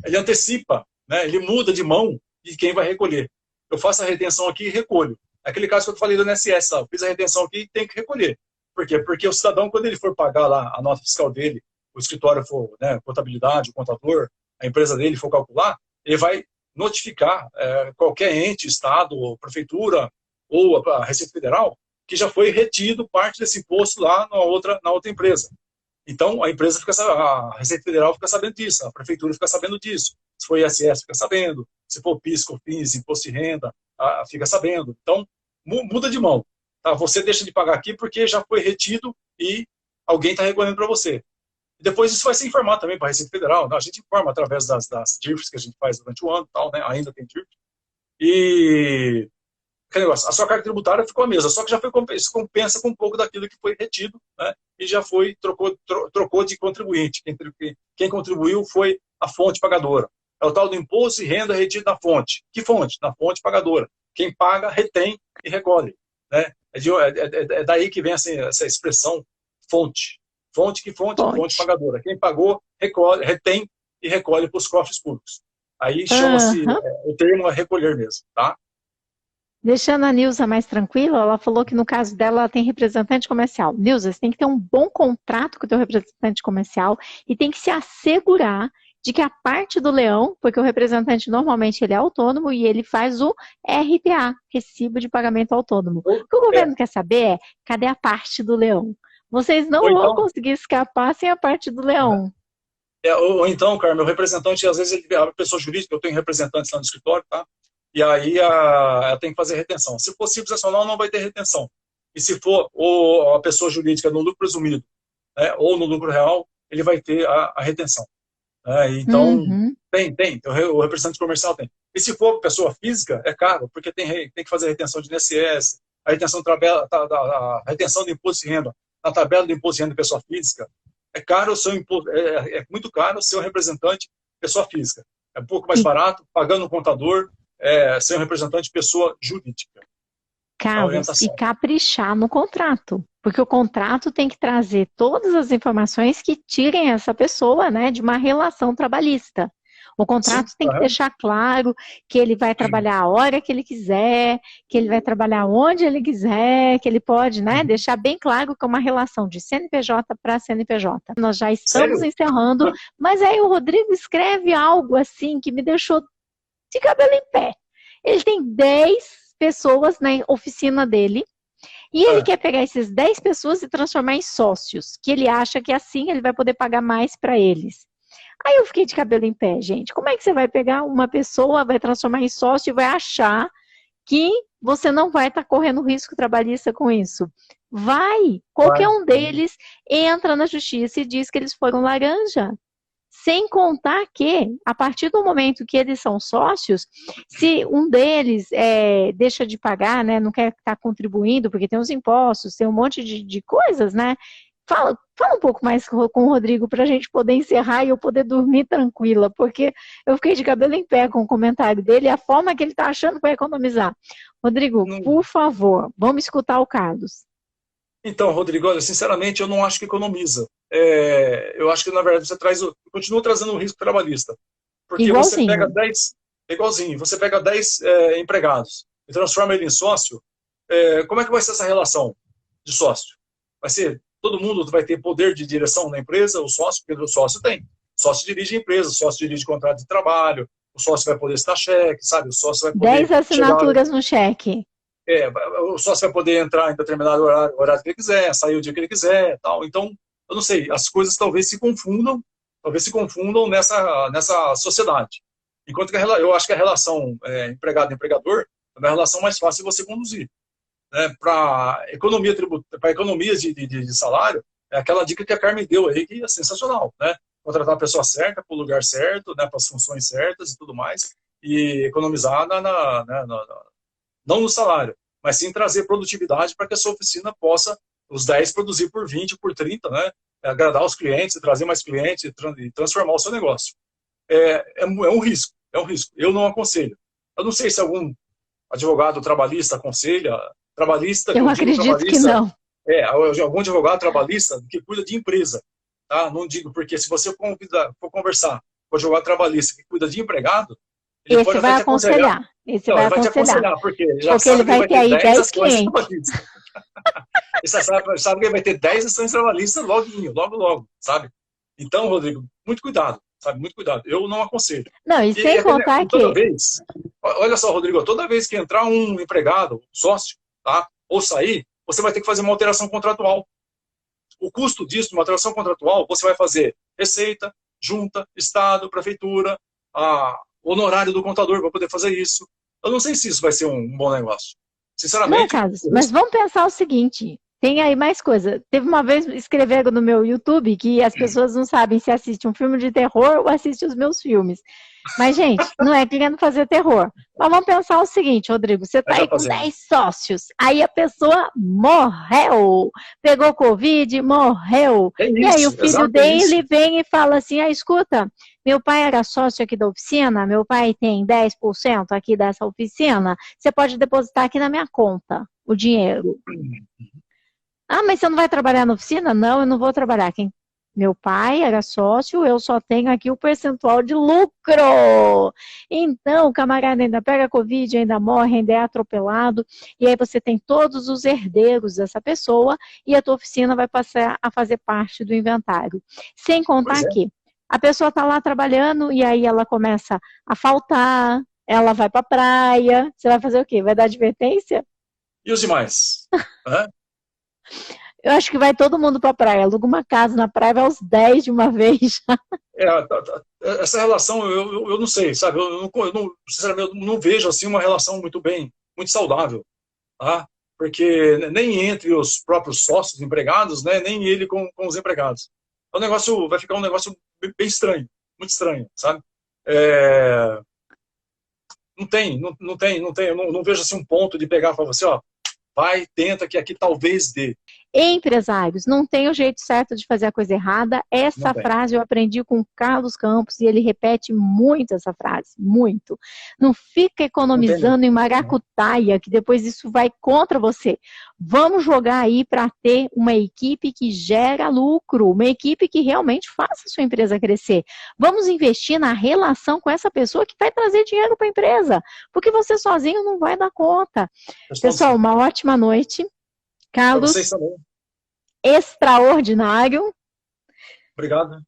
ele antecipa, né, ele muda de mão de quem vai recolher. Eu faço a retenção aqui e recolho. Aquele caso que eu falei do INSS, eu fiz a retenção aqui e tenho que recolher. Por quê? Porque o cidadão, quando ele for pagar lá a nota fiscal dele, o escritório for, né, contabilidade, o contador, a empresa dele for calcular, ele vai notificar qualquer ente, Estado, ou Prefeitura, ou a Receita Federal, que já foi retido parte desse imposto lá na outra empresa. Então, a Receita Federal fica sabendo disso, a Prefeitura fica sabendo disso. Se for ISS, fica sabendo. Se for PIS, COFINS, Imposto de Renda, fica sabendo. Então, muda de mão. Tá? Você deixa de pagar aqui porque já foi retido e alguém está recolhendo para você. E depois isso vai ser informado também para a Receita Federal. Né? A gente informa através das DIRFs que a gente faz durante o ano, tal, né? Ainda tem DIRF. E a sua carga tributária ficou a mesma, só que já foi isso compensa com um pouco daquilo que foi retido, né? E já foi trocou de contribuinte. Quem contribuiu foi a fonte pagadora. É o tal do imposto e renda retido na fonte. Que fonte? Na fonte pagadora. Quem paga, retém e recolhe. Né? É daí que vem essa expressão fonte. Fonte que fonte? Fonte Ponte. pagadora. Quem pagou, recolhe, retém e recolhe para os cofres públicos. Aí chama-se, Uhum. o termo é recolher mesmo, tá? Deixando a Nilza mais tranquila, ela falou que no caso dela ela tem representante comercial. Nilza, você tem que ter um bom contrato com o teu representante comercial e tem que se assegurar de que a parte do leão, porque o representante normalmente ele é autônomo e ele faz o RPA, Recibo de Pagamento Autônomo. O que o É, governo quer saber é, cadê a parte do leão? Vocês não ou vão então, conseguir escapar sem a parte do leão. ou então, cara, meu representante, às vezes, ele é uma pessoa jurídica, eu tenho representantes lá no escritório, tá? E aí ela tem que fazer retenção. Se for simples nacional, não vai ter retenção. E se for ou a pessoa jurídica no lucro presumido, né, ou no lucro real, ele vai ter a retenção. Então, Uhum. tem, o representante comercial tem. E se for pessoa física, é caro, porque tem que fazer a retenção de INSS, a retenção, a retenção do imposto de renda, na tabela do imposto de renda de pessoa física. É caro o seu imposto, é muito caro ser um representante pessoa física. É um pouco mais E barato, pagando um contador, ser um representante pessoa jurídica. A Carlos, e orientação. caprichar no contrato, porque o contrato tem que trazer todas as informações que tirem essa pessoa, né, de uma relação trabalhista. O Sim, contrato tem que deixar claro que ele vai trabalhar a hora que ele quiser, que ele vai trabalhar onde ele quiser, que ele pode, né, deixar bem claro que é uma relação de CNPJ para CNPJ. Nós já estamos sério? encerrando, mas aí o Rodrigo escreve algo assim que me deixou de cabelo em pé. Ele tem 10 pessoas na oficina dele e ele É, quer pegar essas 10 pessoas e transformar em sócios, que ele acha que assim ele vai poder pagar mais para eles. Aí eu fiquei de cabelo em pé, gente. Como é que você vai pegar uma pessoa, vai transformar em sócio e vai achar que você não vai estar correndo risco trabalhista com isso? Vai! Qualquer vai. um deles entra na justiça e diz que eles foram laranja. Sem contar que, a partir do momento que eles são sócios, se um deles deixa de pagar, né, não quer estar contribuindo, porque tem os impostos, tem um monte de coisas, né? Fala um pouco mais com o Rodrigo para a gente poder encerrar e eu poder dormir tranquila, porque eu fiquei de cabelo em pé com o comentário dele e a forma que ele está achando para economizar. Rodrigo, Não. por favor, vamos escutar o Carlos. Então, Rodrigo, olha, sinceramente, eu não acho que economiza. Eu acho que, na verdade, continua trazendo um risco trabalhista. Porque você pega Igualzinho. 10 igualzinho, você pega 10 empregados e transforma ele em sócio, como é que vai ser essa relação de sócio? Vai ser todo mundo vai ter poder de direção na empresa, o sócio, porque o sócio tem. O sócio dirige a empresa, o sócio dirige contrato de trabalho, o sócio vai poder estar cheque, sabe? O sócio vai poder 10 assinaturas no cheque. o sócio vai poder entrar em determinado horário que ele quiser, sair o dia que ele quiser, tal. Então, eu não sei, as coisas talvez se confundam nessa sociedade. Enquanto que eu acho que a relação empregado-empregador é uma relação mais fácil de você conduzir. Né? Para economias de salário, é aquela dica que a Carmen deu aí, que é sensacional, né? Contratar a pessoa certa, para o lugar certo, né? Para as funções certas e tudo mais, e economizar não no salário, mas sim trazer produtividade para que a sua oficina possa, os 10 produzir por 20, por 30, né? Agradar os clientes, trazer mais clientes e transformar o seu negócio. É um risco, é um risco. Eu não aconselho. Eu não sei se algum advogado trabalhista aconselha, trabalhista... Eu acredito que não. Algum advogado trabalhista que cuida de empresa, tá? Não digo, porque se você for conversar com o advogado trabalhista que cuida de empregado, ele pode vai aconselhar. Esse vai te aconselhar, porque ele já sabe que ele vai ter aí 10 clientes. Ele sabe que ele vai ter 10 ações trabalhistas logo, sabe? Então, Rodrigo, muito cuidado, sabe? Muito cuidado. Eu não aconselho. Não, e sem contar que... Olha só, Rodrigo, toda vez que entrar um empregado, um sócio, tá? Ou sair, você vai ter que fazer uma alteração contratual. O custo disso, uma alteração contratual, você vai fazer Receita, Junta, Estado, Prefeitura, honorário do contador para poder fazer isso. Eu não sei se isso vai ser um bom negócio. Sinceramente. Não, Carlos, mas vamos pensar o seguinte, tem aí mais coisa. Teve uma vez, escreveram no meu YouTube, que as pessoas não sabem se assiste um filme de terror ou assiste os meus filmes. Mas, gente, não é querendo fazer terror. Mas vamos pensar o seguinte, Rodrigo, você está aí com 10 sócios, aí a pessoa morreu, pegou Covid, morreu. E aí o filho dele vem e fala assim, escuta, meu pai era sócio aqui da oficina, meu pai tem 10% aqui dessa oficina, você pode depositar aqui na minha conta o dinheiro. Mas você não vai trabalhar na oficina? Não, eu não vou trabalhar. Meu pai era sócio, eu só tenho aqui o percentual de lucro. Então, o camarada ainda pega Covid, ainda morre, ainda é atropelado. E aí você tem todos os herdeiros dessa pessoa e a tua oficina vai passar a fazer parte do inventário. Sem contar que a pessoa está lá trabalhando e aí ela começa a faltar, ela vai para a praia. Você vai fazer o quê? Vai dar advertência? E os demais? Eu acho que vai todo mundo para a praia. Aluga uma casa na praia, vai os 10 de uma vez. Essa relação, eu não sei, sabe? Sinceramente, eu não vejo assim uma relação muito saudável, tá? Porque nem entre os próprios sócios empregados, né? Nem ele com os empregados. Vai ficar um negócio bem estranho, muito estranho, sabe? Eu não vejo assim um ponto de pegar para você, vai, tenta que aqui talvez dê. Empresários, não tem o jeito certo de fazer a coisa errada. Essa frase eu aprendi com o Carlos Campos e ele repete muito essa frase, muito. Não fica economizando em maracutaia, que depois isso vai contra você. Vamos jogar aí para ter uma equipe que gera lucro, uma equipe que realmente faça a sua empresa crescer. Vamos investir na relação com essa pessoa que vai trazer dinheiro para a empresa, porque você sozinho não vai dar conta. Pessoal, uma ótima noite. Carlos, extraordinário. Obrigado.